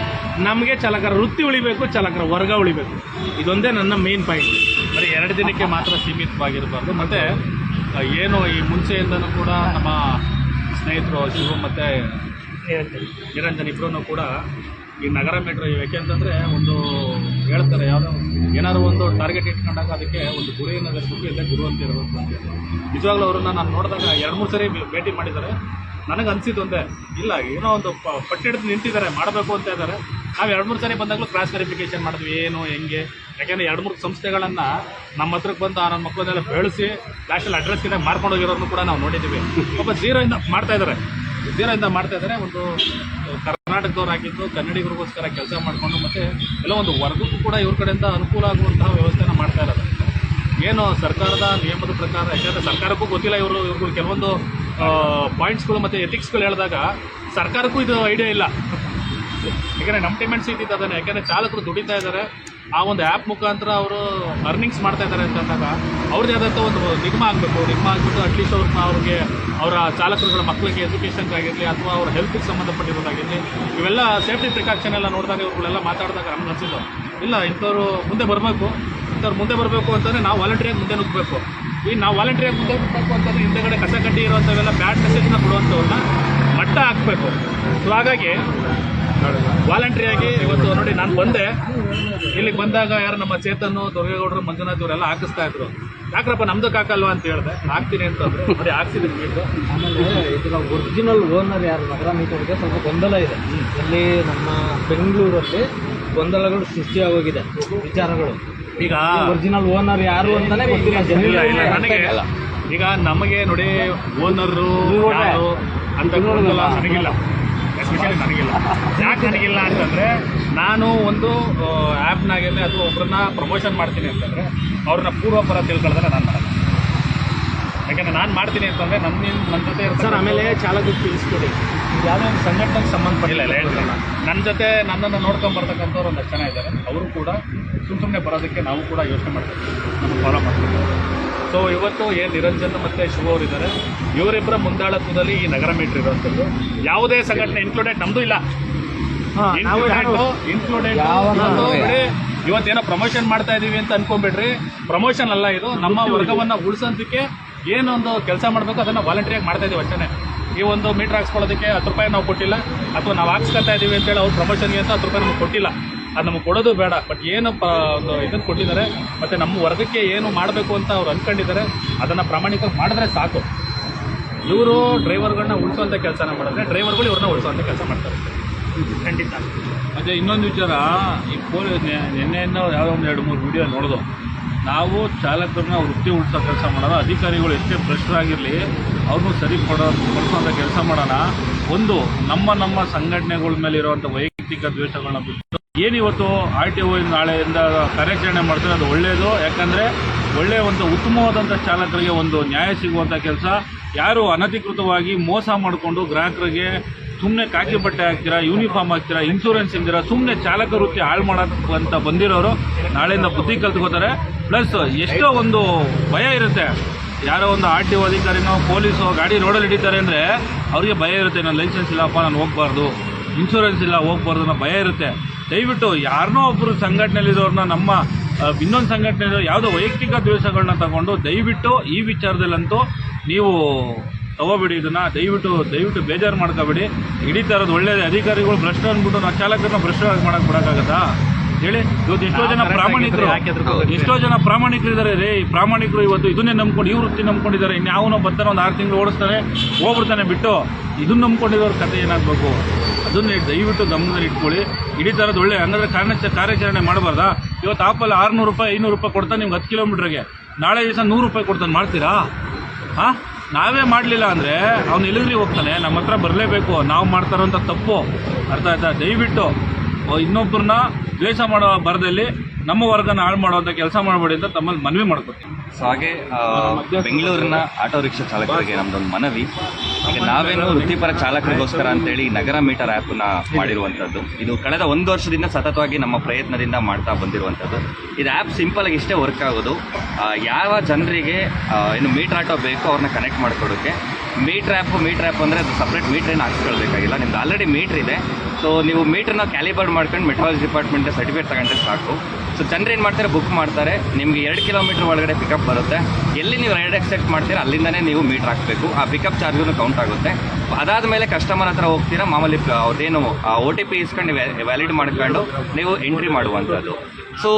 ನಮಗೆ ಚಾಲಕರ ವೃತ್ತಿ ಉಳಿಬೇಕು, ಚಾಲಕರ ವರ್ಗ ಉಳಿಬೇಕು. ಇದೊಂದೇ ನನ್ನ ಮೇನ್ ಪಾಯಿಂಟ್. ಬರೀ 2 ದಿನಕ್ಕೆ ಮಾತ್ರ ಸೀಮಿತವಾಗಿರಬಾರ್ದು. ಮತ್ತು ಏನು ಈ ಮುಂಚೆಯಿಂದನೂ ಕೂಡ ನಮ್ಮ ಸ್ನೇಹಿತರು ಶಿವ ಮತ್ತು ನಿರಂಜನ್ ಇಬ್ಬರೂ ಕೂಡ ಈ ನಗರ ಮೆಟ್ರೋ ಯಾಕೆಂತಂದರೆ ಒಂದು ಹೇಳ್ತಾರೆ, ಯಾವುದೋ ಏನಾದ್ರು ಒಂದು ಟಾರ್ಗೆಟ್ ಇಟ್ಕೊಂಡಾಗ ಅದಕ್ಕೆ ಒಂದು ಗುರಿಯನ್ನು ಇರಬೇಕು, ಇಲ್ಲ ಗುರು ಅಂತ ಇರಬೇಕು ಅಂತ. ನಿಜವಾಗ್ಲೂ ಅವ್ರನ್ನ ನಾನು ನೋಡಿದಾಗ 2-3 ಸರಿ ಭೇಟಿ ಮಾಡಿದ್ದಾರೆ. ನನಗೆ ಅನಿಸಿದ್ದು ಒಂದೇ, ಇಲ್ಲ ಏನೋ ಒಂದು ಪಟ್ಟಿ ಹಿಡಿದು ನಿಂತಿದ್ದಾರೆ, ಮಾಡಬೇಕು ಅಂತ ಇದ್ದಾರೆ. ನಾವು 2-3 ಸರಿ ಬಂದಾಗಲೂ ಕ್ರಾಸ್ ವೆರಿಫಿಕೇಷನ್ ಮಾಡಿದ್ವಿ, ಏನು ಹೆಂಗೆ. ಯಾಕೆಂದರೆ 2-3 ಸಂಸ್ಥೆಗಳನ್ನು ನಮ್ಮ ಹತ್ರಕ್ಕೆ ಬಂದು ನನ್ನ ಮಕ್ಕಳನ್ನೆಲ್ಲ ಬೆಳೆಸಿ ಲಾಸ್ಟಲ್ಲಿ ಅಡ್ರೆಸ್ ಇದೆ ಮಾರ್ಕೊಂಡು ಹೋಗಿರೋದನ್ನು ಕೂಡ ನಾವು ನೋಡಿದ್ದೀವಿ. ಒಬ್ಬ ಝೀರೋಯಿಂದ ಮಾಡ್ತಾಯಿದ್ದಾರೆ. ಒಂದು ಕರ್ನಾಟಕದವರಾಗಿದ್ದು ಕನ್ನಡಿಗರಿಗೋಸ್ಕರ ಕೆಲಸ ಮಾಡಿಕೊಂಡು ಮತ್ತು ಎಲ್ಲ ಒಂದು ವರ್ಗಕ್ಕೂ ಕೂಡ ಇವ್ರ ಕಡೆಯಿಂದ ಅನುಕೂಲ ಆಗುವಂತಹ ವ್ಯವಸ್ಥೆನ ಮಾಡ್ತಾ ಇರೋದು. ಏನು ಸರ್ಕಾರದ ನಿಯಮದ ಪ್ರಕಾರ, ಯಾಕೆಂದರೆ ಸರ್ಕಾರಕ್ಕೂ ಗೊತ್ತಿಲ್ಲ ಇವ್ರಿಗೆ ಕೆಲವೊಂದು ಪಾಯಿಂಟ್ಸ್ಗಳು ಮತ್ತು ಎಥಿಕ್ಸ್ಗಳು ಹೇಳಿದಾಗ ಸರ್ಕಾರಕ್ಕೂ ಇದು ಐಡಿಯಾ ಇಲ್ಲ. ಯಾಕೆಂದರೆ ನಮ್ಮ ಪೇಮೆಂಟ್ಸ್ ಇದ್ದಿದ್ದು ಅದನ್ನು, ಯಾಕೆಂದರೆ ಚಾಲಕರು ದುಡಿತಾ ಇದ್ದಾರೆ, ಆ ಒಂದು ಆ್ಯಪ್ ಮುಖಾಂತರ ಅವರು ಅರ್ನಿಂಗ್ಸ್ ಮಾಡ್ತಾ ಇದ್ದಾರೆ ಅಂತಂದಾಗ ಅವ್ರದ್ದೇ ಆದಂಥ ಒಂದು ನಿಗಮ ಆಗಬೇಕು. ನಿಗಮ ಆಗಿಬಿಟ್ಟು ಅಟ್ಲೀಸ್ಟ್ ಅವ್ರಿಗೆ ಅವರ ಚಾಲಕರುಗಳ ಮಕ್ಕಳಿಗೆ ಎಜುಕೇಷನ್ಗಾಗಿರಲಿ ಅಥವಾ ಅವ್ರ ಹೆಲ್ತ್ಗೆ ಸಂಬಂಧಪಟ್ಟಿರೋದಾಗಿರಲಿ ಇವೆಲ್ಲ ಸೇಫ್ಟಿ ಪ್ರಿಕಾಕ್ಷನ್ ಎಲ್ಲ ನೋಡಿದಾಗ ಇವ್ರುಗಳೆಲ್ಲ ಮಾತಾಡಿದಾಗ ನಮ್ಗೆ ಅನಿಸಿದ್ದು, ಇಲ್ಲ ಇಂಥವ್ರು ಮುಂದೆ ಬರಬೇಕು ಅಂತಂದರೆ ನಾವು ವಾಲಂಟ್ರಿಯಾಗಿ ಮುಂದೆ ನುಗ್ಗಬೇಕು. ಈಗ ನಾವು ವಾಲಂಟ್ರಿಯಾಗಿ ಮುಂದೆ ನುಗ್ಗಬೇಕು ಅಂತಂದರೆ ಹಿಂದೆಗಡೆ ಕಸ ಕಡ್ಡಿ ಇರೋಂಥವೆಲ್ಲ ಬ್ಯಾಡ್ ಮೆಸೇಜ್ನ ಕೊಡುವಂಥವ್ರನ್ನ ಮಟ್ಟ ಹಾಕಬೇಕು. ಸೊ ಹಾಗಾಗಿ ವಾಲಂಟ್ರಿಯಾಗಿ ಇವತ್ತು ನೋಡಿ, ನಾನು ಬಂದೆ, ಇಲ್ಲಿಗೆ ಬಂದಾಗ ಯಾರು ನಮ್ಮ ಚೇತನ್ನು, ದುರ್ಗೇಗೌಡರು, ಮಂಜುನಾಥ್ ಇವರೆಲ್ಲ ಹಾಕಿಸ್ತಾ ಇದ್ರು. ಯಾಕ್ರಪ್ಪ ನಮ್ದಕ್ಕೆ ಹಾಕಲ್ವಾ ಅಂತ ಹೇಳಿದೆ. ಹಾಕ್ತೀನಿ ಅಂತಂದ್ರೆ ನೋಡಿ ಹಾಕ್ಸಿದ್ದೀನಿ ಮೀಟು. ಆಮೇಲೆ ಇದರ ಒರಿಜಿನಲ್ ಓನರ್ ಯಾರು ನಗರ ಮೀಟರ್ಗೆ ಸ್ವಲ್ಪ ಗೊಂದಲ ಇದೆ. ಇಲ್ಲಿ ನಮ್ಮ ಬೆಂಗಳೂರಲ್ಲಿ ಗೊಂದಲಗಳು ಸೃಷ್ಟಿಯಾಗೋಗಿದೆ ವಿಚಾರಗಳು. ಈಗ ಒರಿಜಿನಲ್ ಓನರ್ ಯಾರು ಅಂತಾನೆ ಗೊತ್ತಿಲ್ಲ ಜನರಿಗೆ. ನನಗೆ ಈಗ ನಮಗೆ ನೋಡಿ ಓನರು ಯಾರು ಅಂತ ನನಗಿಲ್ಲ, ಎಸ್ಪೆಷಲಿ ನನಗಿಲ್ಲ. ಯಾಕೆ ನನಗಿಲ್ಲ ಅಂತಂದರೆ, ನಾನು ಒಂದು ಆ್ಯಪ್ನಾಗಿರಲಿ ಅಥವಾ ಒಬ್ಬರನ್ನ ಪ್ರಮೋಷನ್ ಮಾಡ್ತೀನಿ ಅಂತಂದರೆ ಅವ್ರನ್ನ ಪೂರ್ವಪರ ತಿಳ್ಕೊಳ್ಳೋದ್ರೆ ನಾನು ಮಾಡಲ್ಲ. ಯಾಕೆಂದರೆ ನಾನು ಮಾಡ್ತೀನಿ ಅಂತಂದರೆ ನನ್ನ ಜೊತೆ ಸರ್ ಆಮೇಲೆ ಚಾಲಕರಿಗೆ ತಿಳಿಸ್ಕೊಡಿ, ಯಾವುದೋ ಒಂದು ಸಂಘಟನೆಗೆ ಸಂಬಂಧಪಟ್ಟಿಲ್ಲ ಹೇಳ್ತಿಲ್ಲ. ನನ್ನ ಜೊತೆ ನನ್ನನ್ನು ನೋಡ್ಕೊಂಬರ್ತಕ್ಕಂಥವ್ರು 1 ಜನ ಇದ್ದಾರೆ. ಅವರು ಕೂಡ ಸುಮ್ಮನೆ ಬರೋದಕ್ಕೆ ನಾವು ಕೂಡ ಯೋಚನೆ ಮಾಡ್ತೀವಿ, ನಮಗೆ ಫಾಲೋ ಮಾಡ್ತೀವಿ. ಸೊ ಇವತ್ತು ಏನು ನಿರಂಜನ್ ಮತ್ತು ಶಿವ ಅವರಿದ್ದಾರೆ, ಇವರಿಬ್ಬರ ಮುಂದಾಳತ್ವದಲ್ಲಿ ಈ ನಗರ ಮೀಟರ್ ಇರುವಂಥದ್ದು. ಯಾವುದೇ ಸಂಘಟನೆ ಇನ್ಕ್ಲೂಡೆಡ್ ನಮ್ಮದು ಇಲ್ಲ, ಇನ್ಕ್ಲೂಡೆಡ್ ಇವತ್ತೇನೋ ಪ್ರಮೋಷನ್ ಮಾಡ್ತಾ ಇದ್ದೀವಿ ಅಂತ ಅನ್ಕೊಂಬಿಡ್ರಿ. ಪ್ರಮೋಷನ್ ಅಲ್ಲ ಇದು. ನಮ್ಮ ವರ್ಗವನ್ನು ಉಳಿಸೋದಕ್ಕೆ ಏನೊಂದು ಕೆಲಸ ಮಾಡಬೇಕು ಅದನ್ನು ವಾಲಂಟ್ರಿಯಾಗಿ ಮಾಡ್ತಾ ಇದ್ದೀವಿ ಅಷ್ಟೇ. ಈ ಒಂದು ಮೀಟರ್ ಹಾಕ್ಸ್ಕೊಳ್ಳೋದಕ್ಕೆ 10 ರೂಪಾಯಿ ನಾವು ಕೊಟ್ಟಿಲ್ಲ, ಅಥವಾ ನಾವು ಹಾಕ್ಸ್ಕೊತಾ ಇದ್ದೀವಿ ಅಂತೇಳಿ ಅವ್ರು ಪ್ರಮೋಷನ್ಗೆ ಅಂತ 10 ರೂಪಾಯಿ ನಮಗೆ ಕೊಟ್ಟಿಲ್ಲ. ಅದು ನಮಗೆ ಕೊಡೋದು ಬೇಡ. ಬಟ್ ಏನು ಒಂದು ಇದನ್ನು ಕೊಟ್ಟಿದ್ದಾರೆ ಮತ್ತು ನಮ್ಮ ವರ್ಗಕ್ಕೆ ಏನು ಮಾಡಬೇಕು ಅಂತ ಅವ್ರು ಅಂದ್ಕೊಂಡಿದ್ದಾರೆ, ಅದನ್ನು ಪ್ರಾಮಾಣಿಕವಾಗಿ ಮಾಡಿದ್ರೆ ಸಾಕು. ಇವರು ಡ್ರೈವರ್ಗಳನ್ನ ಉಳಿಸುವಂಥ ಕೆಲಸನ ಮಾಡಿದ್ರೆ ಡ್ರೈವರ್ಗಳು ಇವ್ರನ್ನ ಉಳಿಸುವಂಥ ಕೆಲಸ ಮಾಡ್ತಾರೆ. ಖಂಡಿತ. ಮತ್ತು ಇನ್ನೊಂದು ವಿಚಾರ, ಈ ನಿನ್ನೆಯಿಂದ ಯಾವುದೋ ಒಂದು 2-3 ವಿಡಿಯೋ ನೋಡೋದು, ನಾವು ಚಾಲಕರನ್ನ ವೃತ್ತಿ ಉಳಿಸೋ ಕೆಲಸ ಮಾಡೋಣ, ಅಧಿಕಾರಿಗಳು ಎಷ್ಟೇ ಭ್ರಷ್ಟರಾಗಿರಲಿ ಅವ್ರನ್ನೂ ಸರಿ ಪಡಿಸೋಂಥ ಕೆಲಸ ಮಾಡೋಣ. ಒಂದು ನಮ್ಮ ಸಂಘಟನೆಗಳ ಮೇಲೆ ಇರುವಂಥ ವೈಯಕ್ತಿಕ ದ್ವೇಷಗಳನ್ನ ಬಿಟ್ಟು ಏನಿವತ್ತು RTO ನಾಳೆಯಿಂದ ಕಾರ್ಯಾಚರಣೆ ಮಾಡ್ತಾರೆ ಅದು ಒಳ್ಳೆಯದು. ಯಾಕಂದರೆ ಒಳ್ಳೆಯ ಒಂದು ಉತ್ತಮವಾದಂಥ ಚಾಲಕರಿಗೆ ಒಂದು ನ್ಯಾಯ ಸಿಗುವಂಥ ಕೆಲಸ. ಯಾರು ಅನಧಿಕೃತವಾಗಿ ಮೋಸ ಮಾಡಿಕೊಂಡು ಗ್ರಾಹಕರಿಗೆ ಸುಮ್ಮನೆ ಕಾಕಿ ಬಟ್ಟೆ ಹಾಕ್ತೀರಾ, ಯೂನಿಫಾರ್ಮ್ ಹಾಕ್ತೀರಾ, ಇನ್ಶೂರೆನ್ಸ್ ಇಲ್ದಿರ ಸುಮ್ಮನೆ ಚಾಲಕ ವೃತ್ತಿ ಹಾಳು ಮಾಡೋಕ್ಕಂತ ಬಂದಿರೋರು ನಾಳೆಯಿಂದ ಬುದ್ಧಿ ಕಲ್ತ್ಕೋತಾರೆ. ಪ್ಲಸ್ ಎಷ್ಟೋ ಒಂದು ಭಯ ಇರುತ್ತೆ. ಯಾರೋ ಒಂದು RTO ಅಧಿಕಾರಿನೋ ಪೊಲೀಸೋ ಗಾಡಿ ರೋಡಲ್ಲಿ ಹಿಡಿತಾರೆ ಅಂದರೆ ಅವ್ರಿಗೆ ಭಯ ಇರುತ್ತೆ, ನನ್ನ ಲೈಸೆನ್ಸ್ ಇಲ್ಲಪ್ಪ ನಾನು ಹೋಗ್ಬಾರ್ದು, ಇನ್ಶೂರೆನ್ಸ್ ಇಲ್ಲ ಹೋಗ್ಬಾರ್ದು ಅನ್ನೋ ಭಯ ಇರುತ್ತೆ. ದಯವಿಟ್ಟು ಯಾರನ್ನೋ ಒಬ್ಬರು ಸಂಘಟನೆಯಲ್ಲಿರೋರನ್ನ ನಮ್ಮ ಇನ್ನೊಂದು ಸಂಘಟನೆ ಯಾವುದೋ ವೈಯಕ್ತಿಕ ದ್ವೇಷಗಳನ್ನ ತಗೊಂಡು ದಯವಿಟ್ಟು ಈ ವಿಚಾರದಲ್ಲಂತೂ ನೀವು ತಗೋಬೇಡಿ. ಇದನ್ನು ದಯವಿಟ್ಟು ಬೇಜಾರು ಮಾಡ್ಕೋಬೇಡಿ. ಹಿಡಿತಾ ಇರೋದು ಒಳ್ಳೆಯದೇ. ಅಧಿಕಾರಿಗಳು ಭ್ರಷ್ಟ ಅಂದ್ಬಿಟ್ಟು ನಾವು ಚಾಲಕರನ್ನ ಭ್ರಷ್ಟವಾಗಿ ಮಾಡಕ್ಕೆ ಬಿಡೋಕ್ಕಾಗತ್ತಾ ಹೇಳಿ? ಇವತ್ತು ಎಷ್ಟೋ ಜನ ಪ್ರಾಮಾಣಿಕರಿದ್ದಾರೆ ರೀ. ಪ್ರಾಮಾಣಿಕರು ಇವತ್ತು ಇದನ್ನೇ ನಂಬ್ಕೊಂಡು ಈ ವೃತ್ತಿ ನಂಬ್ಕೊಂಡಿದ್ದಾರೆ. ಇನ್ಯಾವನೋ ಬರ್ತಾನೆ ಒಂದು 6 ತಿಂಗಳು ಓಡಿಸ್ತಾನೆ ಹೋಗ್ಬಿಡ್ತಾನೆ ಬಿಟ್ಟು ಇದನ್ನು ನಂಬ್ಕೊಂಡಿರೋರ ಕತೆ ಏನಾಗಬೇಕು ಅದನ್ನು ದಯವಿಟ್ಟು ಗಮನದಲ್ಲಿ ಇಟ್ಕೊಳ್ಳಿ. ಹಿಡಿತಾ ಇರೋದು ಒಳ್ಳೆ. ಹಂಗಾದ್ರೆ ಕಾರ್ಯಾಚರಣೆ ಮಾಡಬಾರ್ದಾ? ಇವತ್ತು ಆಪಲ್ಲಿ 600 ರೂಪಾಯಿ 500 ರೂಪಾಯಿ ಕೊಡ್ತಾನೆ ನಿಮ್ಗೆ 10 ಕಿಲೋಮೀಟ್ರಿಗೆ, ನಾಳೆ ದಿವಸ 100 ರೂಪಾಯಿ ಕೊಡ್ತಾನೆ. ಮಾಡ್ತೀರಾ? ಹಾಂ, ನಾವೇ ಮಾಡಲಿಲ್ಲ ಅಂದರೆ ಅವ್ನು ಎಲ್ಲಿದ್ರಿ ಹೋಗ್ತಾನೆ. ನಮ್ಮ ಹತ್ರ ಬರಲೇಬೇಕು. ನಾವು ಮಾಡ್ತಾ ಇರೋಂಥ ತಪ್ಪು ಅರ್ಥ ಆಯ್ತಾ? ದಯವಿಟ್ಟು ಇನ್ನೊಬ್ಬರನ್ನ ದ್ವೇಷ ಮಾಡೋ ಬರದಲ್ಲಿ ನಮ್ಮ ವರ್ಗನ ಹಾಳು ಮಾಡುವಂಥ ಕೆಲಸ ಮಾಡಬೇಡಿ ಅಂತ ತಮ್ಮಲ್ಲಿ ಮನವಿ ಮಾಡ್ಕೊತೀನಿ. ಸೊ ಹಾಗೆ ಬೆಂಗಳೂರಿನ ಆಟೋ ರಿಕ್ಷಾ ಚಾಲಕರಿಗೆ ನಮ್ದೊಂದು ಮನವಿ. ಈಗ ನಾವೇನು ವೃತ್ತಿಪರ ಚಾಲಕರಿಗೋಸ್ಕರ ಅಂತೇಳಿ ನಗರ ಮೀಟರ್ ಆ್ಯಪನ್ನ ಮಾಡಿರುವಂಥದ್ದು. ಇದು ಕಳೆದ 1 ವರ್ಷದಿಂದ ಸತತವಾಗಿ ನಮ್ಮ ಪ್ರಯತ್ನದಿಂದ ಮಾಡ್ತಾ ಬಂದಿರುವಂಥದ್ದು. ಇದು ಆ್ಯಪ್ ಸಿಂಪಲಾಗಿ ಇಷ್ಟೇ ವರ್ಕ್ ಆಗೋದು. ಯಾವ ಜನರಿಗೆ ಏನು ಮೀಟರ್ ಆಟೋ ಬೇಕೋ ಅವ್ರನ್ನ ಕನೆಕ್ಟ್ ಮಾಡಿಕೊಡೋಕ್ಕೆ. ಮೀಟರ್ ಆ್ಯಪ್ ಅಂದರೆ ಅದು ಸಪ್ರೇಟ್ ಮೀಟ್ರೇನು ಹಾಕ್ಸ್ಕೊಳ್ಬೇಕಾಗಿಲ್ಲ. ನಿಮ್ದು ಆಲ್ರೆಡಿ ಮೀಟ್ರ್ ಇದೆ. ಸೊ ನೀವು ಮೀಟ್ರನ್ನ ಕ್ಯಾಲಿಬರ್ಡ್ ಮಾಡ್ಕೊಂಡು ಮೆಟ್ರಾಲಜಿ ಡಿಪಾರ್ಟ್ಮೆಂಟ್ ಸರ್ಟಿಫಿಕೇಟ್ ತಗೊಂಡ್ರೆ ಸಾಕು. ಸೊ ಜನರು ಏನು ಮಾಡ್ತಾರೆ, ಬುಕ್ ಮಾಡ್ತಾರೆ. ನಿಮಗೆ 2 ಕಿಲೋಮೀಟರ್ ಒಳಗಡೆ ಪಿಕಪ್ ಬರುತ್ತೆ. ಎಲ್ಲಿ ನೀವು ರೈಡ್ ಎಕ್ಸೆಪ್ಟ್ ಮಾಡ್ತೀರಾ ಅಲ್ಲಿಂದನೇ ನೀವು ಮೀಟ್ರ್ ಹಾಕಬೇಕು. ಆ ಪಿಕಪ್ ಚಾರ್ಜೂ ಕೌಂಟ್ ಆಗುತ್ತೆ. ಅದಾದಮೇಲೆ ಕಸ್ಟಮರ್ ಹತ್ರ ಹೋಗ್ತೀರಾ, ಮಾಮೂಲಿ ಅವ್ರದ್ದೇನು OTP ಇಸ್ಕೊಂಡು ವ್ಯಾಲಿಡ್ ಮಾಡ್ಕೊಂಡು ನೀವು ಎಂಟ್ರಿ ಮಾಡುವಂಥದ್ದು. ಸೊ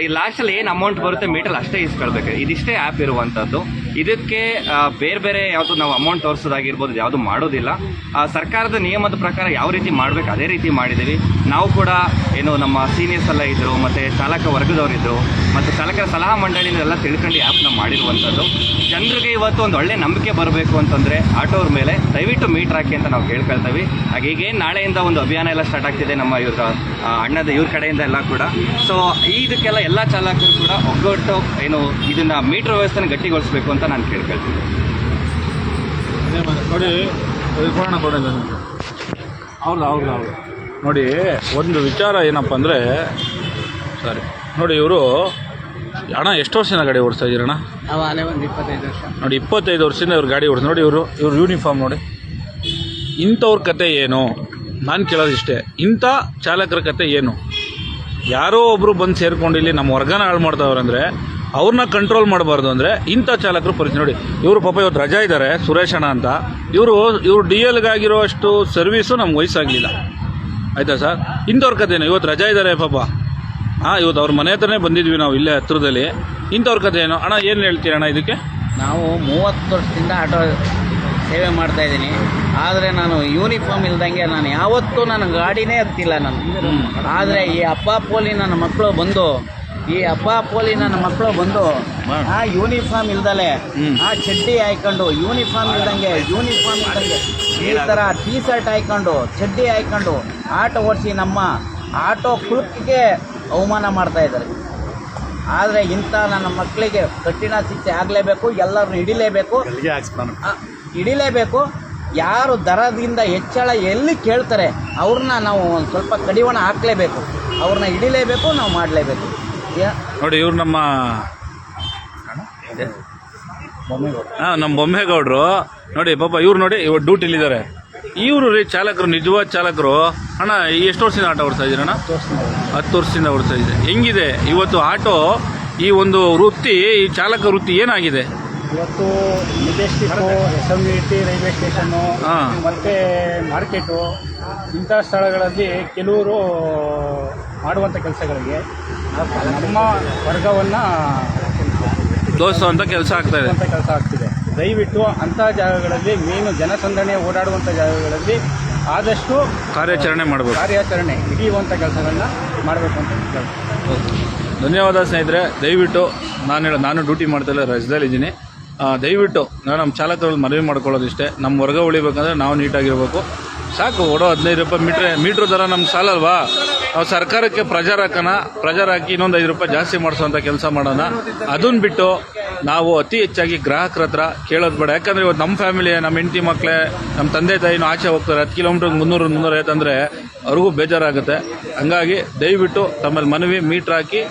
ಈ ಲಾಸ್ಟಲ್ಲಿ ಏನು ಅಮೌಂಟ್ ಬರುತ್ತೆ ಮೀಟ್ರಲ್ಲಿ ಅಷ್ಟೇ ಇಸ್ಕೊಳ್ಬೇಕು. ಇದಿಷ್ಟೇ ಆ್ಯಪ್ ಇರುವಂಥದ್ದು. ಇದಕ್ಕೆ ಬೇರೆ ಯಾವುದು ನಾವು ಅಮೌಂಟ್ ತೋರಿಸೋದಾಗಿರ್ಬೋದು ಯಾವುದು ಮಾಡೋದಿಲ್ಲ. ಸರ್ಕಾರದ ನಿಯಮದ ಪ್ರಕಾರ ಯಾವ ರೀತಿ ಮಾಡಬೇಕು ಅದೇ ರೀತಿ ಮಾಡಿದ್ದೀವಿ. ನಾವು ಕೂಡ ಏನು ನಮ್ಮ ಸೀನಿಯರ್ಸ್ ಎಲ್ಲ ಇದ್ದರು, ಮತ್ತು ಚಾಲಕ ವರ್ಗದವರಿದ್ದರು, ಮತ್ತು ಚಾಲಕರ ಸಲಹಾ ಮಂಡಳಿನೆಲ್ಲ ತಿಳ್ಕೊಂಡು ಆ್ಯಪ್ನ ಮಾಡಿರುವಂಥದ್ದು. ಜನರಿಗೆ ಇವತ್ತು ಒಂದು ಒಳ್ಳೆ ನಂಬಿಕೆ ಬರಬೇಕು ಅಂತಂದರೆ ಆಟೋವ್ರ ಮೇಲೆ ದಯವಿಟ್ಟು ಮೀಟ್ರ್ ಹಾಕಿ ಅಂತ ನಾವು ಕೇಳ್ಕೊಳ್ತೀವಿ. ಹಾಗೆ ಈಗೇನು ನಾಳೆಯಿಂದ ಒಂದು ಅಭಿಯಾನ ಎಲ್ಲ ಸ್ಟಾರ್ಟ್ ಆಗ್ತಿದೆ ನಮ್ಮ ಇವ್ರ ಅಣ್ಣದ ಇವ್ರ ಕಡೆಯಿಂದ ಎಲ್ಲ ಕೂಡ. ಸೊ ಇದಕ್ಕೆಲ್ಲ ಎಲ್ಲ ಚಾಲಕರು ಕೂಡ ಒಗ್ಗಟ್ಟು ಏನು ಇದನ್ನು ಮೀಟ್ರ್ ವ್ಯವಸ್ಥೆನ ಗಟ್ಟಿಗೊಳಿಸಬೇಕು ಅಂತ ನಾನು ಕೇಳ್ಕೊಳ್ತೀನಿ. ನೋಡಿ ಹೌದು ನೋಡಿ, ಒಂದು ವಿಚಾರ ಏನಪ್ಪ ಅಂದರೆ, ಸರಿ ನೋಡಿ, ಇವರು ಅಣ್ಣ ಎಷ್ಟು ವರ್ಷದಿಂದ ಗಾಡಿ ಓಡಿಸ್ತಾ ಇದ್ದೀರಣ್ಣ? ಅವಾಗಲೇ ಒಂದು 25 ವರ್ಷ. ನೋಡಿ 25 ವರ್ಷದಿಂದ ಇವ್ರು ಗಾಡಿ ಓಡಿಸ್ ನೋಡಿ. ಇವ್ರ ಯೂನಿಫಾರ್ಮ್ ನೋಡಿ. ಇಂಥವ್ರ ಕತೆ ಏನು? ನಾನು ಕೇಳೋದು ಇಷ್ಟೇ, ಇಂಥ ಚಾಲಕರ ಕತೆ ಏನು? ಯಾರೋ ಒಬ್ಬರು ಬಂದು ಸೇರ್ಕೊಂಡು ಇಲ್ಲಿ ನಮ್ಮ ವರ್ಗನ ಹಾಳು ಮಾಡ್ತಾವ್ರೆ ಅಂದರೆ ಅವ್ರನ್ನ ಕಂಟ್ರೋಲ್ ಮಾಡಬಾರ್ದು ಅಂದರೆ ಇಂಥ ಚಾಲಕರು ಪರಿಸ್ಥಿತಿ ನೋಡಿ. ಇವರು ಪಾಪ ಇವತ್ತು ರಜಾ ಇದ್ದಾರೆ, ಸುರೇಶ್ ಅಣ್ಣ ಅಂತ. ಇವರು DLಗಾಗಿರೋ ಅಷ್ಟು ಸರ್ವೀಸು ನಮ್ಗೆ ವಯಸ್ಸಾಗಲಿಲ್ಲ. ಆಯಿತಾ ಸರ್? ಇಂಥವ್ರ ಕಥೆನು ಇವತ್ತು ರಜಾ ಇದ್ದಾರೆ ಪಾಪ. ಇವತ್ತು ಅವ್ರ ಮನೆ ಹತ್ರನೇ ಬಂದಿದ್ವಿ ನಾವು, ಇಲ್ಲೇ ಹತ್ರದಲ್ಲಿ. ಇಂಥವ್ರ ಕಥೆ ಏನು ಅಣ್ಣ? ಏನು ಹೇಳ್ತೀರಣ್ಣ ಇದಕ್ಕೆ? ನಾವು 30 ವರ್ಷದಿಂದ ಆಟೋ ಸೇವೆ ಮಾಡ್ತಾಯಿದ್ದೀನಿ. ಆದರೆ ನಾನು ಯೂನಿಫಾರ್ಮ್ ಇಲ್ದಂಗೆ ನಾನು ಯಾವತ್ತೂ ನನ್ನ ಗಾಡಿನೇ ಹತ್ತಿಲ್ಲ ನಾನು. ಆದರೆ ಈ ಅಪ್ಪ ಪೋಲಿ ನನ್ನ ಮಕ್ಕಳು ಬಂದು ಆ ಯೂನಿಫಾರ್ಮ್ ಇಲ್ದಲೆ ಆ ಚಡ್ಡಿ ಹಾಯ್ಕೊಂಡು ಯೂನಿಫಾರ್ಮ್ ಇಲ್ದಂಗೆ ಈ ಥರ ಟೀ ಶರ್ಟ್ ಹಾಯ್ಕೊಂಡು ಚಡ್ಡಿ ಹಾಯ್ಕೊಂಡು ಆಟೋ ಓಡಿಸಿ ನಮ್ಮ ಆಟೋ ಕುಲಕ್ಕೆ ಅವಮಾನ ಮಾಡ್ತಾ ಇದ್ದಾರೆ. ಆದರೆ ಇಂಥ ನನ್ನ ಮಕ್ಕಳಿಗೆ ಕಠಿಣ ಶಿಕ್ಷೆ ಆಗಲೇಬೇಕು. ಎಲ್ಲರನ್ನು ಹಿಡಿಲೇಬೇಕು. ಯಾರು ದರದಿಂದ ಹೆಚ್ಚಳ ಎಲ್ಲಿ ಕೇಳ್ತಾರೆ ಅವ್ರನ್ನ ನಾವು ಒಂದು ಸ್ವಲ್ಪ ಕಡಿವಾಣ ಹಾಕಲೇಬೇಕು. ಅವ್ರನ್ನ ಹಿಡಿಲೇಬೇಕು, ನಾವು ಮಾಡಲೇಬೇಕು. ನೋಡಿ ಇವ್ರು ನಮ್ಮ ಬೊಮ್ಮೇಗೌಡರು ನೋಡಿ ಪಾಪ. ಇವ್ರು ನೋಡಿ ಇವ್ರು ಡ್ಯೂಟಿಲಿದ್ದಾರೆ. ಇವರು ರೀ ಚಾಲಕರು, ನಿಜವಾದ ಚಾಲಕರು. ಅಣ್ಣ ಎಷ್ಟು ವರ್ಷದಿಂದ ಆಟೋ ಓಡಿಸ್ತಾ ಇದ್ದೀರಣ್ಣ? 10 ವರ್ಷದಿಂದ ಓಡಿಸ್ತಾ ಇದ್ದೆ. ಹೆಂಗಿದೆ ಇವತ್ತು ಆಟೋ ಈ ಒಂದು ವೃತ್ತಿ, ಈ ಚಾಲಕ ವೃತ್ತಿ ಏನಾಗಿದೆ ಇವತ್ತು? ಮೆಜೆಸ್ಟಿಕ್ಕು, SMVT ರೈಲ್ವೆ ಸ್ಟೇಷನ್ನು, ಮತ್ತು ಮಾರ್ಕೆಟು, ಇಂಥ ಸ್ಥಳಗಳಲ್ಲಿ ಕೆಲವರು ಮಾಡುವಂಥ ಕೆಲಸಗಳಿಗೆ ನಮ್ಮ ವರ್ಗವನ್ನು ತೋರಿಸುವಂಥ ಕೆಲಸ ಆಗ್ತಾಯಿದೆ. ದಯವಿಟ್ಟು ಅಂಥ ಜಾಗಗಳಲ್ಲಿ ಮೇನು ಜನಸಂದಣಿ ಓಡಾಡುವಂಥ ಜಾಗಗಳಲ್ಲಿ ಆದಷ್ಟು ಕಾರ್ಯಾಚರಣೆ ಮಾಡಬೇಕು. ಕಾರ್ಯಾಚರಣೆ ಹಿಡಿಯುವಂಥ ಕೆಲಸಗಳನ್ನ ಮಾಡಬೇಕು ಅಂತ ಹೇಳ್ತೀನಿ. ಧನ್ಯವಾದ ಸ್ನೇಹಿತರೆ. ದಯವಿಟ್ಟು ನಾನು ಡ್ಯೂಟಿ ಮಾಡ್ತಾಯಿಲ್ಲ, ರಜದಲ್ಲಿದ್ದೀನಿ. ದಯವಿಟ್ಟು ನಮ್ಮ ಚಾಲಕರಲ್ಲಿ ಮನವಿ ಮಾಡ್ಕೊಳ್ಳೋದಿಷ್ಟೇ, ನಮ್ಮ ವರ್ಗ ಉಳಿಬೇಕಂದ್ರೆ ನಾವು ನೀಟಾಗಿರ್ಬೇಕು. ಸಾಕು, ಓಡೋ 15 ರೂಪಾಯಿ ಮೀಟ್ರ್ ದರ ನಮ್ಗೆ ಸಾಲಲ್ವಾ? ನಾವು ಸರ್ಕಾರಕ್ಕೆ ಪ್ರೆಜರ್ ಹಾಕಿ ಇನ್ನೊಂದು 5 ರೂಪಾಯಿ ಜಾಸ್ತಿ ಮಾಡಿಸೋಂಥ ಕೆಲಸ ಮಾಡೋಣ. ಅದನ್ನು ಬಿಟ್ಟು ನಾವು ಅತಿ ಹೆಚ್ಚಾಗಿ ಗ್ರಾಹಕರ ಹತ್ರ ಕೇಳೋದು ಬೇಡ. ಯಾಕಂದರೆ ಇವತ್ತು ನಮ್ಮ ಫ್ಯಾಮಿಲಿ, ನಮ್ಮ ಹೆಂಡತಿ ಮಕ್ಕಳೇ, ನಮ್ಮ ತಂದೆ ತಾಯಿನೂ ಆಚೆ ಹೋಗ್ತಾರೆ. 10 ಕಿಲೋಮೀಟ್ರಿಗೆ 300-350 ಅಂದರೆ ಅವ್ರಿಗೂ ಬೇಜಾರಾಗುತ್ತೆ. ಹಂಗಾಗಿ ದಯವಿಟ್ಟು ತಮ್ಮಲ್ಲಿ ಮನವಿ, ಮೀಟ್ರ್ ಹಾಕಿ